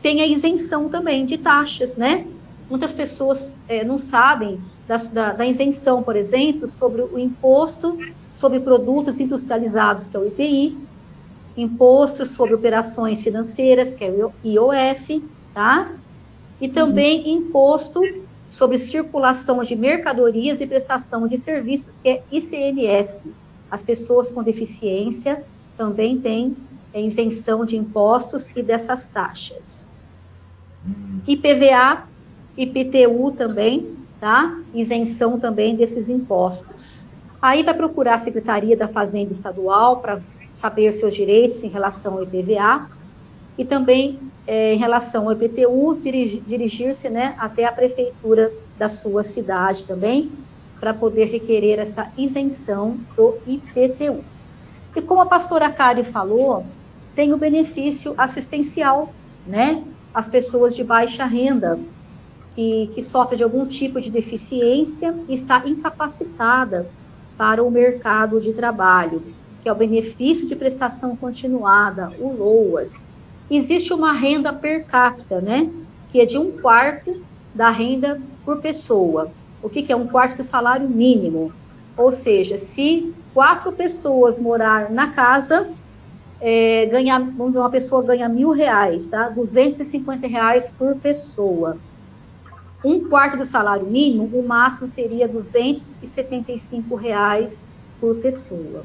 tem a isenção também de taxas, né? Muitas pessoas não sabem da isenção, por exemplo, sobre o imposto sobre produtos industrializados, que é o IPI, imposto sobre operações financeiras, que é o IOF, tá? E também imposto sobre circulação de mercadorias e prestação de serviços, que é ICMS. As pessoas com deficiência também têm isenção de impostos e dessas taxas. IPVA, IPTU também, tá? Isenção também desses impostos. Aí vai procurar a Secretaria da Fazenda Estadual para saber seus direitos em relação ao IPVA e também em relação ao IPTU, dirigir-se, né, até a prefeitura da sua cidade também, para poder requerer essa isenção do IPTU. E como a pastora Kari falou, tem o benefício assistencial, né? As pessoas de baixa renda, que sofrem de algum tipo de deficiência e está incapacitada para o mercado de trabalho, que é o benefício de prestação continuada, o LOAS. Existe uma renda per capita, né? Que é de 1/4 da renda por pessoa. O que é 1/4 do salário mínimo? Ou seja, se 4 pessoas morar na casa, uma pessoa ganha R$1.000, tá? R$250 por pessoa. 1/4 do salário mínimo, o máximo seria R$275 por pessoa.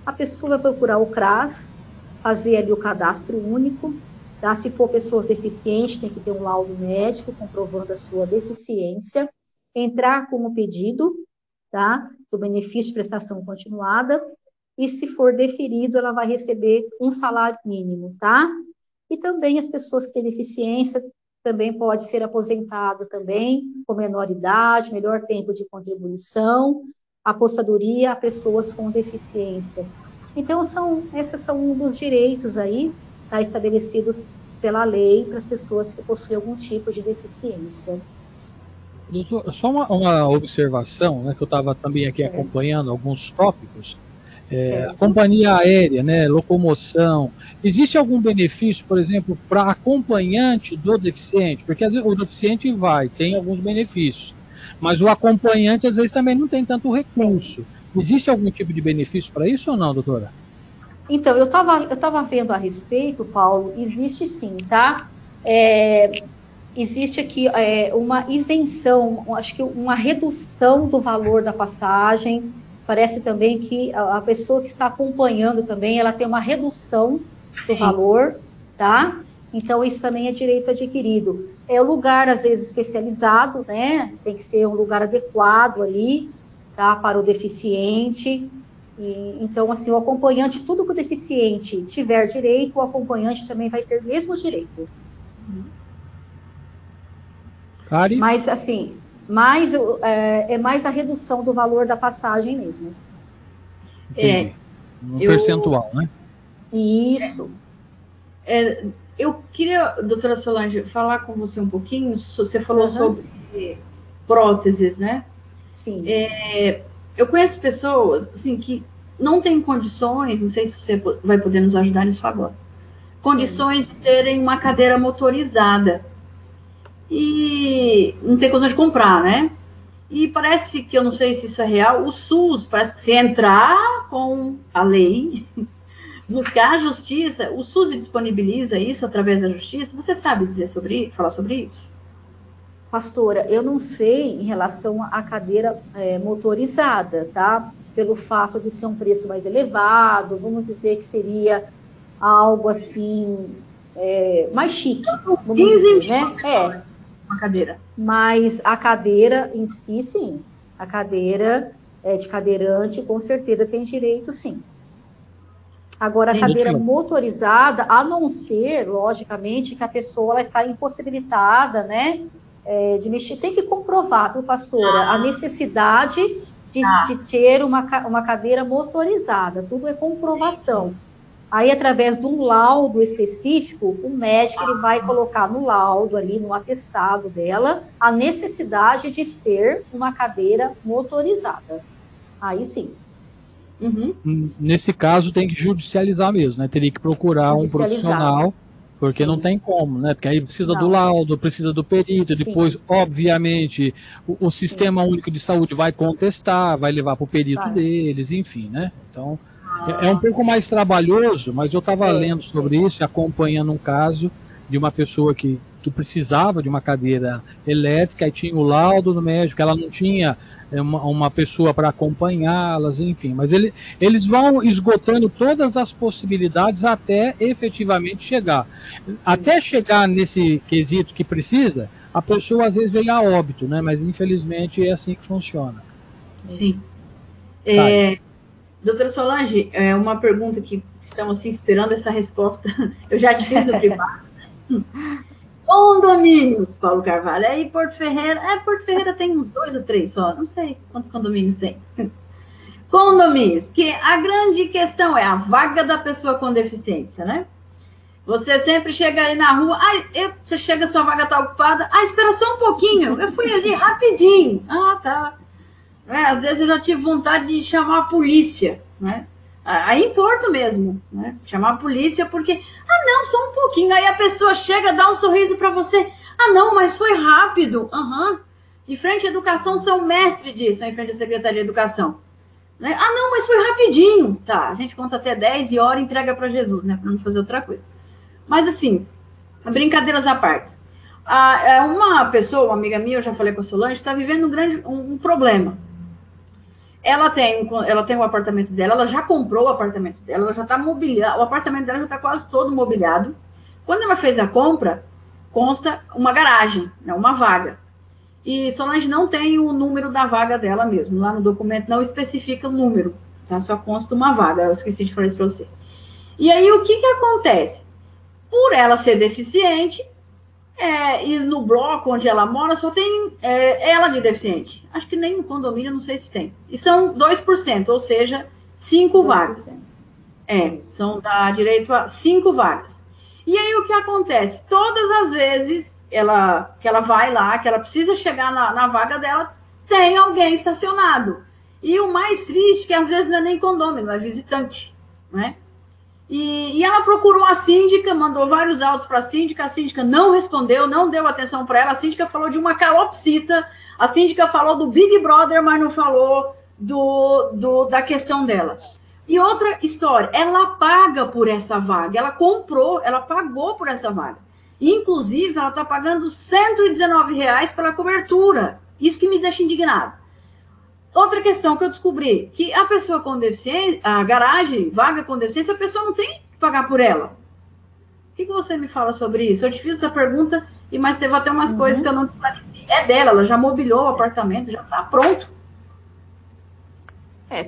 A pessoa vai procurar o CRAS, fazer ali o cadastro único, tá? Se for pessoas deficientes, tem que ter um laudo médico comprovando a sua deficiência, entrar com o pedido, tá? Do benefício de prestação continuada, e se for deferido, ela vai receber um salário mínimo, tá? E também as pessoas que têm deficiência também pode ser aposentado também, com menor idade, melhor tempo de contribuição, apostadoria a pessoas com deficiência. Então, esses são um dos direitos aí, tá, estabelecidos pela lei para as pessoas que possuem algum tipo de deficiência. Doutor, só uma observação, né, que eu estava também aqui acompanhando alguns tópicos. Companhia aérea, né, locomoção. Existe algum benefício, por exemplo, para acompanhante do deficiente? Porque às vezes o deficiente tem alguns benefícios, mas o acompanhante às vezes também não tem tanto recurso. Existe algum tipo de benefício para isso ou não, doutora? Então, eu tava vendo a respeito, Paulo, existe sim, tá? Existe aqui uma isenção, acho que uma redução do valor da passagem. Parece também que a pessoa que está acompanhando também, ela tem uma redução do valor, tá? Então, isso também é direito adquirido. É um lugar, às vezes, especializado, né? Tem que ser um lugar adequado ali, tá? Para o deficiente. Então, assim, o acompanhante, tudo que o deficiente tiver direito, o acompanhante também vai ter o mesmo direito. Kari? Mas, assim, é mais a redução do valor da passagem mesmo. Um percentual, né? Isso. Eu queria, doutora Solange, falar com você um pouquinho. Você falou sobre próteses, né? Sim. Eu conheço pessoas assim, que não têm condições, não sei se você vai poder nos ajudar nisso agora, condições de terem uma cadeira motorizada. E não tem condições de comprar, né? E parece que, eu não sei se isso é real, o SUS, parece que se entrar com a lei, buscar a justiça, o SUS disponibiliza isso através da justiça. Você sabe falar sobre isso? Pastora, eu não sei em relação à cadeira motorizada, tá? Pelo fato de ser um preço mais elevado, vamos dizer que seria algo assim, mais chique, vamos dizer, né? Uma cadeira. Mas a cadeira em si, sim. A cadeira de cadeirante, com certeza tem direito, sim. Agora, a cadeira motorizada, a não ser, logicamente, que a pessoa ela está impossibilitada, né, de mexer. Tem que comprovar, viu, pastora, a necessidade de ter uma cadeira motorizada. Tudo é comprovação. Aí, através de um laudo específico, o médico ele vai colocar no laudo, ali no atestado dela, a necessidade de ser uma cadeira motorizada. Aí sim. Uhum. Nesse caso, tem que judicializar mesmo, né? Teria que procurar um profissional, porque não tem como, né? Porque aí precisa do laudo, precisa do perito, depois, obviamente, o Sistema Único de Saúde vai contestar, vai levar para o perito deles, enfim, né? Então, é um pouco mais trabalhoso, mas eu estava lendo sobre isso, acompanhando um caso de uma pessoa que precisava de uma cadeira elétrica e tinha o laudo do médico, ela não tinha uma pessoa para acompanhá-las, enfim, mas eles vão esgotando todas as possibilidades até efetivamente chegar. Até chegar nesse quesito que precisa, a pessoa às vezes vem a óbito, né? Mas infelizmente é assim que funciona. Sim. Doutora Solange, uma pergunta que estamos assim, esperando essa resposta, eu já te fiz no privado. Condomínios, Paulo Carvalho. Aí Porto Ferreira. Porto Ferreira tem uns 2 ou 3 só. Não sei quantos condomínios tem. Condomínios. Porque a grande questão é a vaga da pessoa com deficiência, né? Você sempre chega ali na rua. Você chega, sua vaga está ocupada. Espera só um pouquinho. Eu fui ali rapidinho. Tá. Às vezes eu já tive vontade de chamar a polícia, né? Aí importa mesmo, né? Chamar a polícia porque, não, só um pouquinho. Aí a pessoa chega, dá um sorriso para você. Não, mas foi rápido. De frente à educação, são mestre disso, em frente à Secretaria de Educação. Né? Não, mas foi rapidinho. Tá, a gente conta até 10 e hora entrega para Jesus, né? Para não fazer outra coisa. Mas assim, brincadeiras à parte. Uma pessoa, uma amiga minha, eu já falei com a Solange, está vivendo um problema. Ela tem o apartamento dela, ela já comprou o apartamento dela, ela já está mobiliado, o apartamento dela já está quase todo mobiliado. Quando ela fez a compra, consta uma garagem, né, uma vaga. E Solange não tem o número da vaga dela mesmo, lá no documento não especifica o número, tá? Só consta uma vaga, eu esqueci de falar isso para você. E aí o que acontece? Por ela ser deficiente, e no bloco onde ela mora só tem ela de deficiente. Acho que nem no condomínio, não sei se tem. E são 2%, ou seja, 5 2%. Vagas. Dá direito a 5 vagas. E aí o que acontece? Todas as vezes que ela vai lá, que ela precisa chegar na vaga dela, tem alguém estacionado. E o mais triste é que às vezes não é nem condomínio, é visitante, né? E ela procurou a síndica, mandou vários áudios para a síndica não respondeu, não deu atenção para ela, a síndica falou de uma calopsita, a síndica falou do Big Brother, mas não falou da questão dela. E outra história, ela paga por essa vaga, ela pagou por essa vaga. Inclusive, ela está pagando R$119 pela cobertura, isso que me deixa indignado. Outra questão que eu descobri, que a pessoa com deficiência, a garagem, vaga com deficiência, a pessoa não tem que pagar por ela. O que você me fala sobre isso? Eu te fiz essa pergunta, mas teve até umas coisas que eu não esclareci. É dela, ela já mobiliou o apartamento, já está pronto.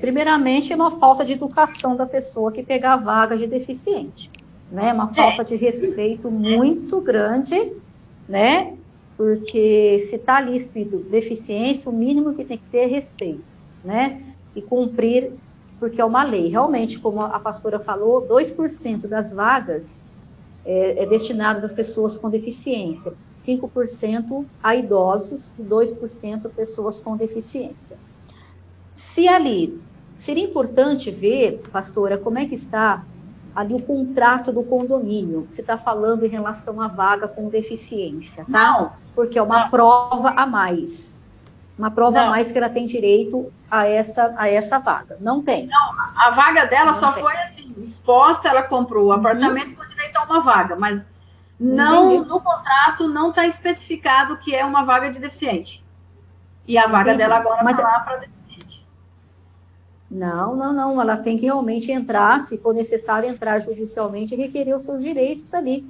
Primeiramente, é uma falta de educação da pessoa que pegar a vaga de deficiente. Né? Uma falta de respeito muito grande, né? Porque se está ali escrito deficiência, o mínimo que tem que ter é respeito, né? E cumprir, porque é uma lei. Realmente, como a pastora falou, 2% das vagas é destinadas às pessoas com deficiência, 5% a idosos e 2% pessoas com deficiência. Se ali, seria importante ver, pastora, como é que está ali o contrato do condomínio, se está falando em relação à vaga com deficiência, tá? Não. Porque é uma prova a mais. Uma prova a mais que ela tem direito a essa vaga. Não tem. Não, a vaga dela só foi assim, exposta, ela comprou o apartamento com direito a uma vaga, mas Não, no contrato não está especificado que é uma vaga de deficiente. E a vaga dela agora está lá para deficiente. Não. Ela tem que realmente entrar, se for necessário, entrar judicialmente e requerer os seus direitos ali,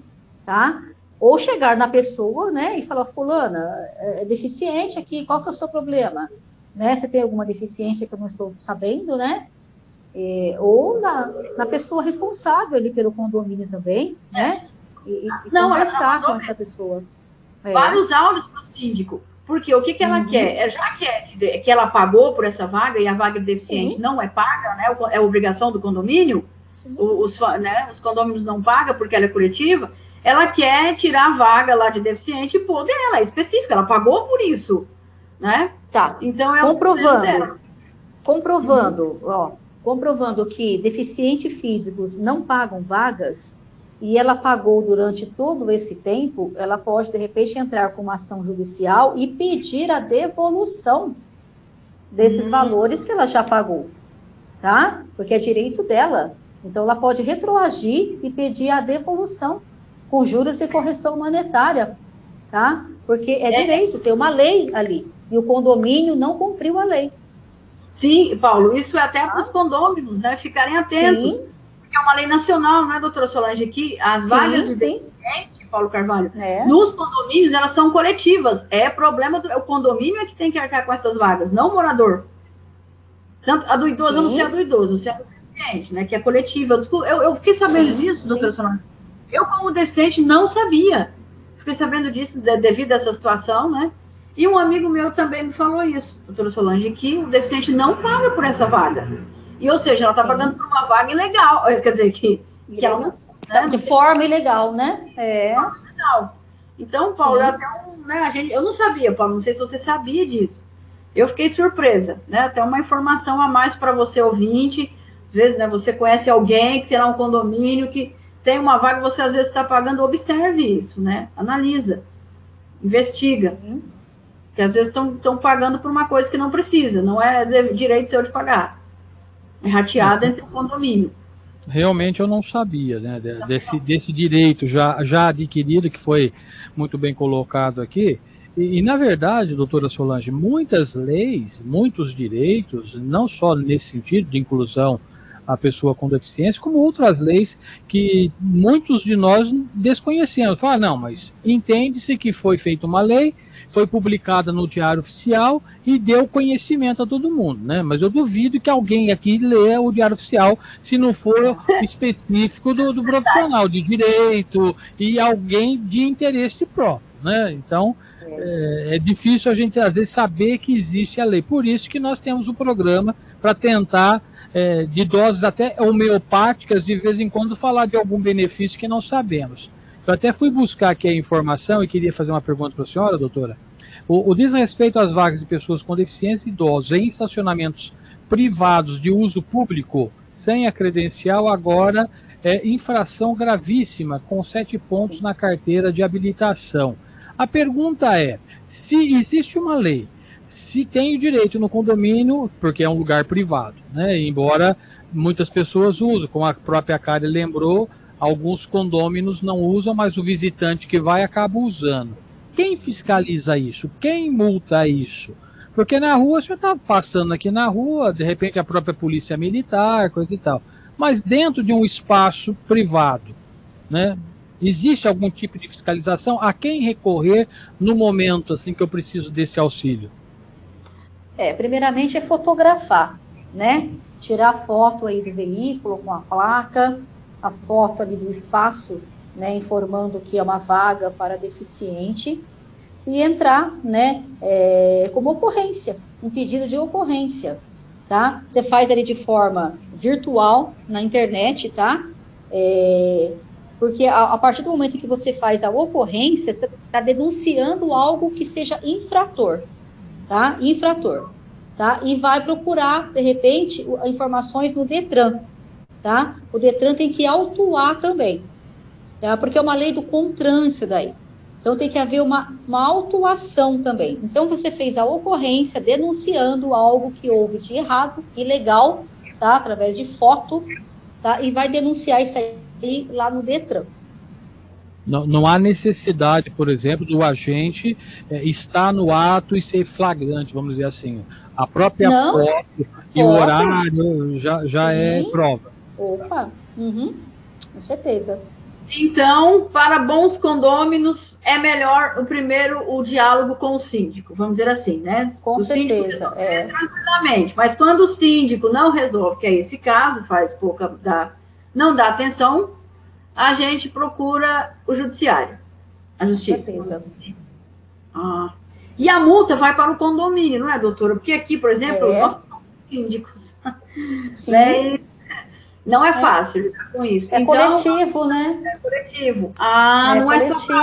tá? Ou chegar na pessoa, né, e falar, fulana, é deficiente aqui, qual que é o seu problema? Né? Você tem alguma deficiência que eu não estou sabendo, né? Ou na pessoa responsável ali pelo condomínio também, né? E conversar com essa pessoa. Vários áudios para o síndico. Porque o que ela quer? Já que ela pagou por essa vaga e a vaga de deficiente não é paga, né? É obrigação do condomínio, os condôminos não pagam porque ela é coletiva, ela quer tirar a vaga lá de deficiente e pôr dela, é específica, ela pagou por isso, né? Tá. Então, comprovando que deficientes físicos não pagam vagas, e ela pagou durante todo esse tempo, ela pode, de repente, entrar com uma ação judicial e pedir a devolução desses valores que ela já pagou, tá? Porque é direito dela. Então, ela pode retroagir e pedir a devolução com juros e correção monetária, tá? Porque é direito, tem uma lei ali, e o condomínio não cumpriu a lei. Sim, Paulo, isso é até para os condôminos, né, ficarem atentos. Sim. Porque é uma lei nacional, né, doutora Solange, que as vagas de deficiente, Paulo Carvalho, nos condomínios, elas são coletivas. É problema o condomínio é que tem que arcar com essas vagas, não o morador. Tanto a do idoso, eu não sei a do idoso, eu sei a do deficiente, né, que é coletiva. Eu fiquei sabendo disso, doutora Solange. Eu, como deficiente, não sabia. Fiquei sabendo disso devido a essa situação, né? E um amigo meu também me falou isso, doutora Solange, que o deficiente não paga por essa vaga. E, ou seja, ela está pagando por uma vaga ilegal. Quer dizer, que ela, né? De forma ilegal, né? De forma ilegal. Então, Paulo, eu não sabia, Paulo, não sei se você sabia disso. Eu fiquei surpresa, né? Até uma informação a mais para você, ouvinte. Às vezes, né, você conhece alguém que tem lá um condomínio que tem uma vaga, você às vezes está pagando, observe isso, né? Analisa, investiga. Porque às vezes estão pagando por uma coisa que não precisa, não é direito seu de pagar. É rateado entre o condomínio. Realmente eu não sabia, né, desse direito já adquirido, que foi muito bem colocado aqui. E na verdade, doutora Solange, muitas leis, muitos direitos, não só nesse sentido de inclusão a pessoa com deficiência, como outras leis que muitos de nós desconhecemos. Fala, não, mas entende-se que foi feita uma lei, foi publicada no Diário Oficial e deu conhecimento a todo mundo, né? Mas eu duvido que alguém aqui lê o Diário Oficial se não for específico do profissional de direito e alguém de interesse próprio, né? Então, é difícil a gente, às vezes, saber que existe a lei. Por isso que nós temos o programa para tentar, de doses até homeopáticas, de vez em quando, falar de algum benefício que não sabemos. Eu até fui buscar aqui a informação e queria fazer uma pergunta para a senhora, doutora. O desrespeito às vagas de pessoas com deficiência e idosos em estacionamentos privados de uso público, sem a credencial, agora é infração gravíssima, com 7 pontos na carteira de habilitação. A pergunta é, se existe uma lei, se tem o direito no condomínio, porque é um lugar privado, né? Embora muitas pessoas usem, como a própria Karen lembrou, alguns condôminos não usam, mas o visitante que vai acaba usando. Quem fiscaliza isso? Quem multa isso? Porque na rua, você está passando aqui na rua, de repente a própria polícia militar, coisa e tal. Mas dentro de um espaço privado, né? Existe algum tipo de fiscalização? A quem recorrer no momento assim que eu preciso desse auxílio? Primeiramente é fotografar, né? Tirar foto aí do veículo com a placa, a foto ali do espaço, né, informando que é uma vaga para deficiente, e entrar, né, como ocorrência, um pedido de ocorrência, tá? Você faz ali de forma virtual, na internet, tá? Porque a partir do momento que você faz a ocorrência, você está denunciando algo que seja infrator, tá? Infrator, tá? E vai procurar, de repente, informações no Detran, tá? O Detran tem que autuar também, tá? Porque é uma lei do CONTRAN daí. Então tem que haver uma autuação também. Então você fez a ocorrência denunciando algo que houve de errado, ilegal, tá? Através de foto, tá? E vai denunciar isso aí lá no Detran. Não há necessidade, por exemplo, do agente estar no ato e ser flagrante, vamos dizer assim. A própria foto e o horário já é prova. Opa, com certeza. Então, para bons condôminos, é melhor o diálogo com o síndico, vamos dizer assim, né? Com certeza, tranquilamente. Mas quando o síndico não resolve, que é esse caso, não dá atenção, a gente procura o judiciário, a justiça. Com certeza. E a multa vai para o condomínio, não é, doutora? Porque aqui, por exemplo, nós somos síndicos. Sim. Né? Não é fácil lidar com isso. É então, coletivo, né? É coletivo. Não coletivo. É só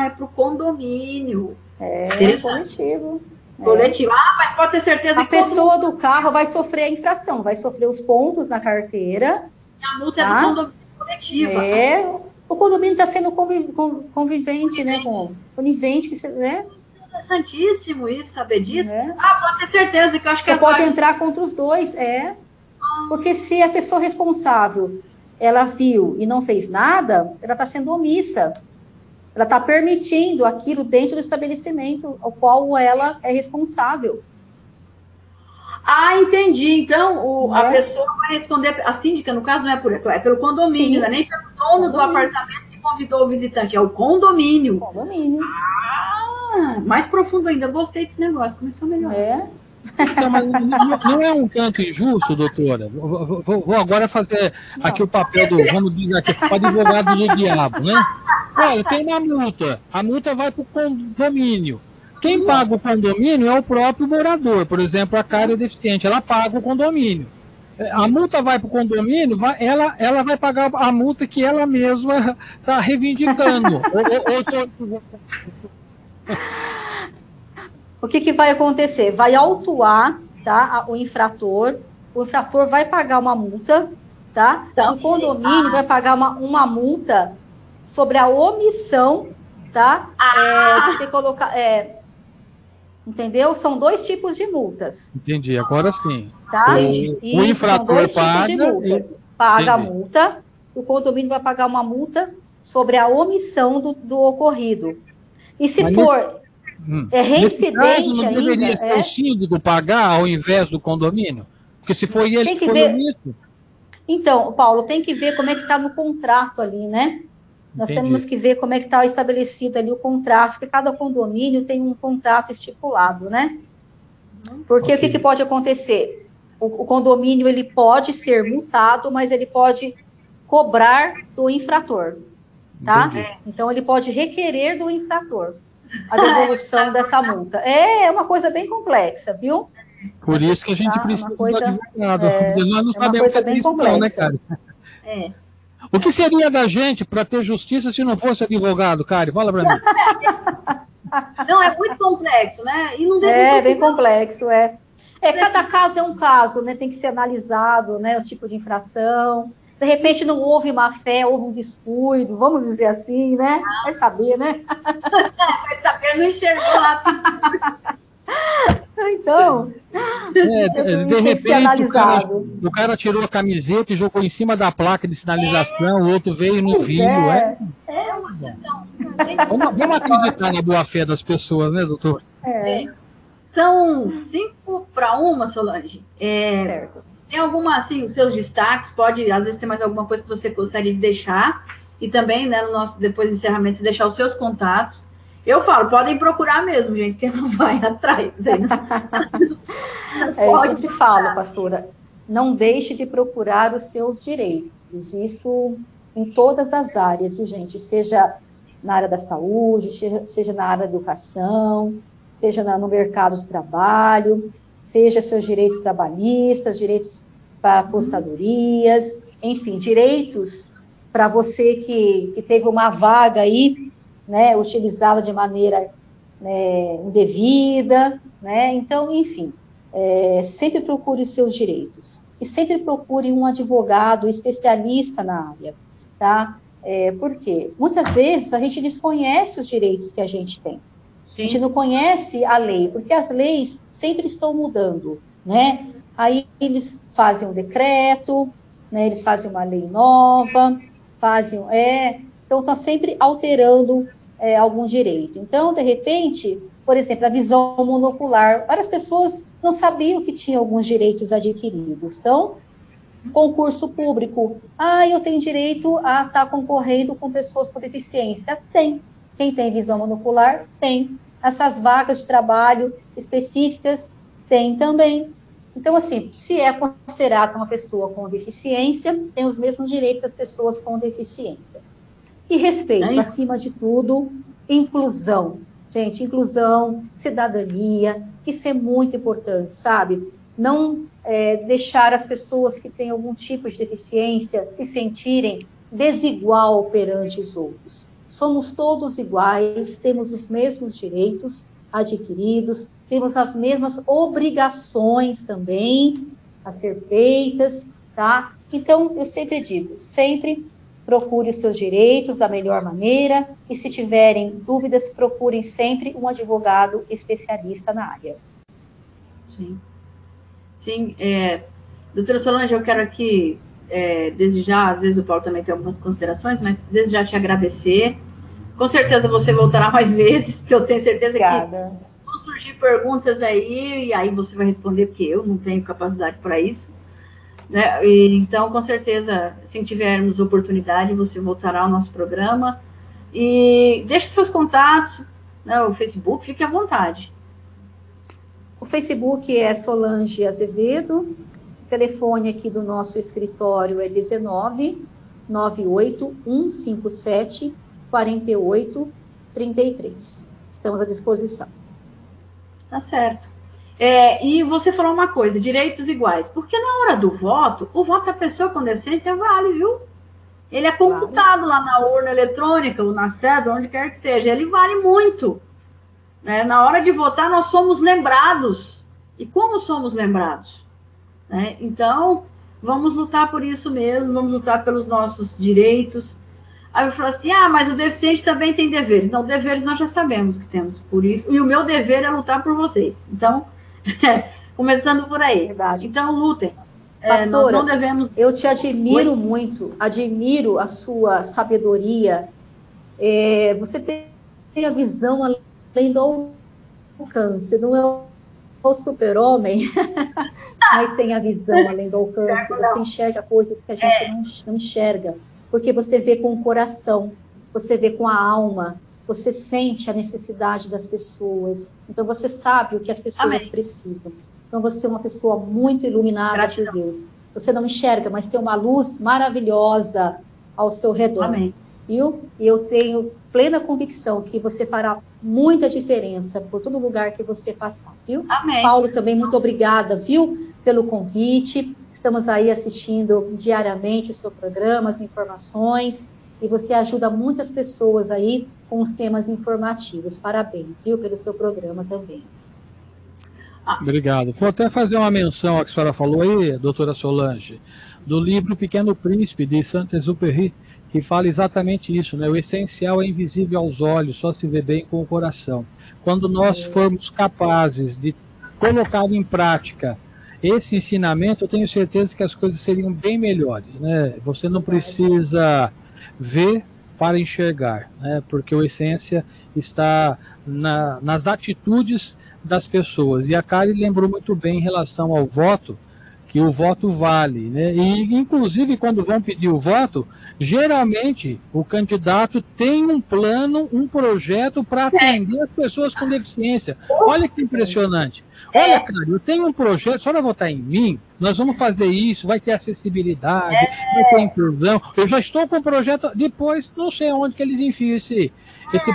é para o condomínio. É coletivo. Coletivo. Mas pode ter certeza que a pessoa do carro vai sofrer a infração, vai sofrer os pontos na carteira. E a multa é do condomínio coletiva. O condomínio está sendo convivente, né? Conivente, né? Interessantíssimo isso, saber disso. Pode ter certeza que eu acho que você pode entrar contra os dois, Porque se a pessoa responsável, ela viu e não fez nada, ela está sendo omissa. Ela está permitindo aquilo dentro do estabelecimento ao qual ela é responsável. Entendi. Então, a pessoa vai responder, a síndica, no caso, não é pelo condomínio, não é nem pelo dono do apartamento que convidou o visitante, é o condomínio. Mais profundo ainda, gostei desse negócio, começou a melhorar. Então, mas não é um tanto injusto, doutora? Vou agora fazer aqui o papel do, vamos dizer aqui, o advogado do diabo, né? Olha, tem uma multa, a multa vai para o condomínio. Quem paga o condomínio é o próprio morador, por exemplo, a Cara é deficiente, ela paga o condomínio. A multa vai para o condomínio, ela vai pagar a multa que ela mesma está reivindicando. O que vai acontecer? Vai autuar, tá, o infrator vai pagar uma multa, tá? O condomínio vai pagar uma multa sobre a omissão, tá? De você colocar, entendeu? São 2 tipos de multas. Entendi, agora sim. Tá? O infrator paga a multa, o condomínio vai pagar uma multa sobre a omissão do ocorrido. E se for reincidente caso, não deveria ser o síndico pagar ao invés do condomínio? Porque se foi ele que foi omisso. Então, Paulo, tem que ver como é que está no contrato ali, né? Nós temos que ver como é que está estabelecido ali o contrato, porque cada condomínio tem um contrato estipulado, né? Porque o que pode acontecer? O condomínio, ele pode ser multado, mas ele pode cobrar do infrator, tá? Então, ele pode requerer do infrator a devolução dessa multa. É uma coisa bem complexa, viu? Por isso que a gente precisa do advogado. Nós não sabemos fazer isso não, né, cara? O que seria da gente para ter justiça se não fosse advogado, Kari? Fala para mim. Não, é muito complexo, né? E não bem complexo, cada caso é um caso, né? Tem que ser analisado, né? O tipo de infração. De repente não houve má fé, houve um descuido, vamos dizer assim, né? Vai saber, né? Vai saber, não enxergou rápido. Então, de repente o cara tirou a camiseta e jogou em cima da placa de sinalização, o outro veio e não viu. É uma questão. Vamos acreditar na boa-fé das pessoas, né, doutor? São 5-1, Solange. Certo. Tem alguma, assim, os seus destaques, às vezes tem mais alguma coisa que você gostaria de deixar, e também, né, no nosso, depois do encerramento, você deixar os seus contatos. Eu falo, podem procurar mesmo, gente, que não vai atrás. Eu sempre falo, pastora, não deixe de procurar os seus direitos, isso em todas as áreas, gente, seja na área da saúde, seja na área da educação, seja no mercado de trabalho, seja seus direitos trabalhistas, direitos para apostadorias, enfim, direitos para você que teve uma vaga aí, né, utilizada de maneira indevida, né, então, enfim, sempre procure os seus direitos, e sempre procure um advogado especialista na área, tá? Porque muitas vezes a gente desconhece os direitos que a gente tem. Sim. A gente não conhece a lei, porque as leis sempre estão mudando, né? Aí eles fazem um decreto, né? Eles fazem uma lei nova, então Então, está sempre alterando algum direito. Então, de repente, por exemplo, a visão monocular, várias pessoas não sabiam que tinham alguns direitos adquiridos. Então, concurso público, eu tenho direito a estar concorrendo com pessoas com deficiência. Tem. Quem tem visão monocular, tem. Essas vagas de trabalho específicas, tem também. Então, assim, se é considerada uma pessoa com deficiência, tem os mesmos direitos das pessoas com deficiência. E respeito, acima de tudo, inclusão. Gente, inclusão, cidadania, isso é muito importante, sabe? Não deixar as pessoas que têm algum tipo de deficiência se sentirem desigual perante os outros. Somos todos iguais, temos os mesmos direitos adquiridos, temos as mesmas obrigações também a ser feitas, tá? Então, eu sempre digo, sempre procure os seus direitos da melhor maneira e, se tiverem dúvidas, procurem sempre um advogado especialista na área. Sim. Sim, doutora Solange, eu quero aqui, desde já, às vezes o Paulo também tem algumas considerações, mas desde já te agradecer. Com certeza você voltará mais vezes, porque eu tenho certeza Obrigada. Que vão surgir perguntas aí, e aí você vai responder, porque eu não tenho capacidade para isso. Né? Então, com certeza, se tivermos oportunidade, você voltará ao nosso programa. E deixe seus contatos, né, o Facebook, fique à vontade. O Facebook é Solange Azevedo, o telefone aqui do nosso escritório é 19 98 157 4833. Estamos à disposição. Tá certo. E você falou uma coisa, direitos iguais, porque na hora do voto, o voto da pessoa com deficiência vale, viu? Ele é computado lá na urna eletrônica, ou na cédula, onde quer que seja, ele vale muito. Na hora de votar, nós somos lembrados. E como somos lembrados? Então, vamos lutar por isso mesmo, vamos lutar pelos nossos direitos. Aí eu falo assim, mas o deficiente também tem deveres. Não, deveres nós já sabemos que temos por isso. E o meu dever é lutar por vocês. Então, começando por aí. Verdade. Então, lutem. Pastora, nós não devemos... eu te admiro muito, admiro a sua sabedoria. Você tem a visão além do alcance, não é o super-homem, mas tem a visão além do alcance, você enxerga coisas que a gente não enxerga, porque você vê com o coração, você vê com a alma, você sente a necessidade das pessoas, então você sabe o que as pessoas precisam. Então você é uma pessoa muito iluminada por Deus. Você não enxerga, mas tem uma luz maravilhosa ao seu redor. Amém. Viu? E eu tenho plena convicção que você fará muita diferença por todo lugar que você passar, viu? Amém. Paulo, também muito obrigada, viu, pelo convite. Estamos aí assistindo diariamente o seu programa, as informações, e você ajuda muitas pessoas aí com os temas informativos. Parabéns, viu, pelo seu programa também. Obrigado. Vou até fazer uma menção ao que a senhora falou aí, doutora Solange, do livro Pequeno Príncipe, de Saint-Exupéry, que fala exatamente isso, né? O essencial é invisível aos olhos, só se vê bem com o coração. Quando nós formos capazes de colocar em prática esse ensinamento, eu tenho certeza que as coisas seriam bem melhores, né? Você não precisa ver para enxergar, né? Porque a essência está nas atitudes das pessoas. E a Kari lembrou muito bem em relação ao voto, que o voto vale, né? E, inclusive, quando vão pedir o voto, geralmente o candidato tem um plano, um projeto para atender as pessoas com deficiência. Olha que impressionante. Olha, cara, eu tenho um projeto, só para votar em mim, nós vamos fazer isso, vai ter acessibilidade, vai ter inclusão. Eu já estou com o projeto, depois não sei onde que eles enfiam esse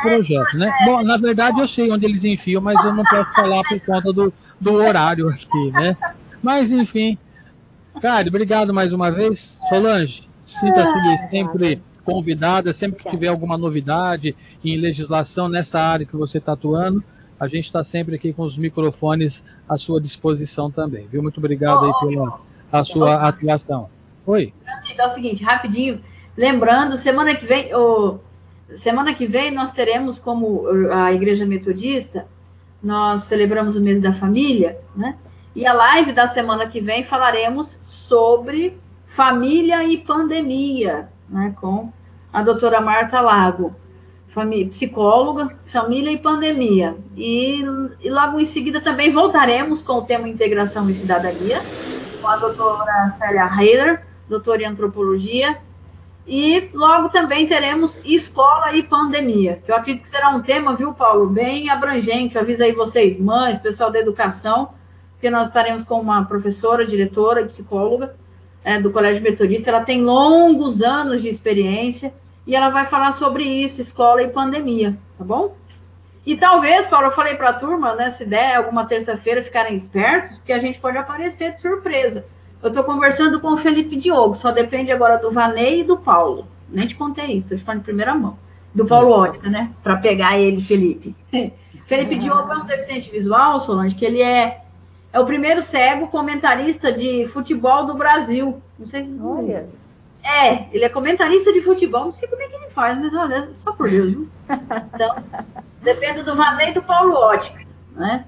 projeto, né? Bom, na verdade eu sei onde eles enfiam, mas eu não posso falar por conta do horário aqui, né? Mas, enfim. Cara, obrigado mais uma vez. Solange, sinta-se sempre convidada, sempre que tiver alguma novidade em legislação nessa área que você está atuando, a gente está sempre aqui com os microfones à sua disposição também, viu? Muito obrigado aí pela sua atuação. Oi. É o seguinte, rapidinho, lembrando, semana que vem nós teremos, como a Igreja Metodista, nós celebramos o mês da família, né? E a live da semana que vem falaremos sobre família e pandemia, né, com a doutora Marta Lago, psicóloga, família e pandemia. E logo em seguida também voltaremos com o tema integração e cidadania, com a doutora Célia Heiler, doutora em antropologia. E logo também teremos escola e pandemia, que eu acredito que será um tema, viu, Paulo, bem abrangente. Eu aviso aí vocês, mães, pessoal da educação, que nós estaremos com uma professora, diretora e psicóloga do Colégio Metodista. Ela tem longos anos de experiência e ela vai falar sobre isso, escola e pandemia, tá bom? E talvez, Paulo, eu falei para a turma, né, se der alguma terça-feira, ficarem espertos, porque a gente pode aparecer de surpresa. Eu estou conversando com o Felipe Diogo, só depende agora do Vanei e do Paulo. Nem te contei isso, estou te falando em primeira mão. Do Paulo Ótica, né? Para pegar ele, Felipe. Felipe Diogo é um deficiente visual, Solange, que ele é o primeiro cego comentarista de futebol do Brasil. Não sei se... Olha. Ele é comentarista de futebol, não sei como é que ele faz, mas olha, só por Deus, viu? Então, depende do Vanei e do Paulo Ótica, né?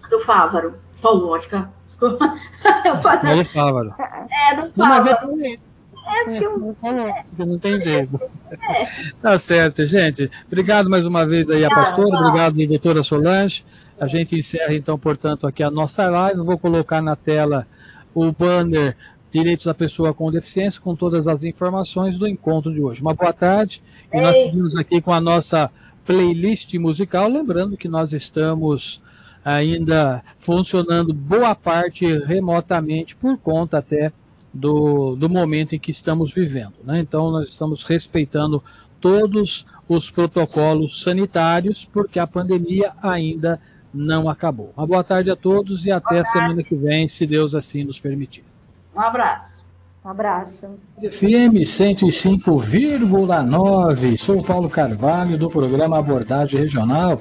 Do Fávaro. Paulo Ótica, desculpa. Eu faço... É do Fávaro. Do Fávaro. Não tem jeito. Tá certo, gente. Obrigado mais uma vez aí a pastora, obrigado, doutora Solange. A gente encerra, então, portanto, aqui a nossa live. Eu vou colocar na tela o banner Direitos da Pessoa com Deficiência, com todas as informações do encontro de hoje. Uma boa tarde. E nós seguimos aqui com a nossa playlist musical. Lembrando que nós estamos ainda funcionando boa parte remotamente por conta até do momento em que estamos vivendo, né? Então, nós estamos respeitando todos os protocolos sanitários, porque a pandemia ainda não acabou. Uma boa tarde a todos e até a semana que vem, se Deus assim nos permitir. Um abraço. Um abraço. FM 105,9, sou o Paulo Carvalho, do programa Abordagem Regional.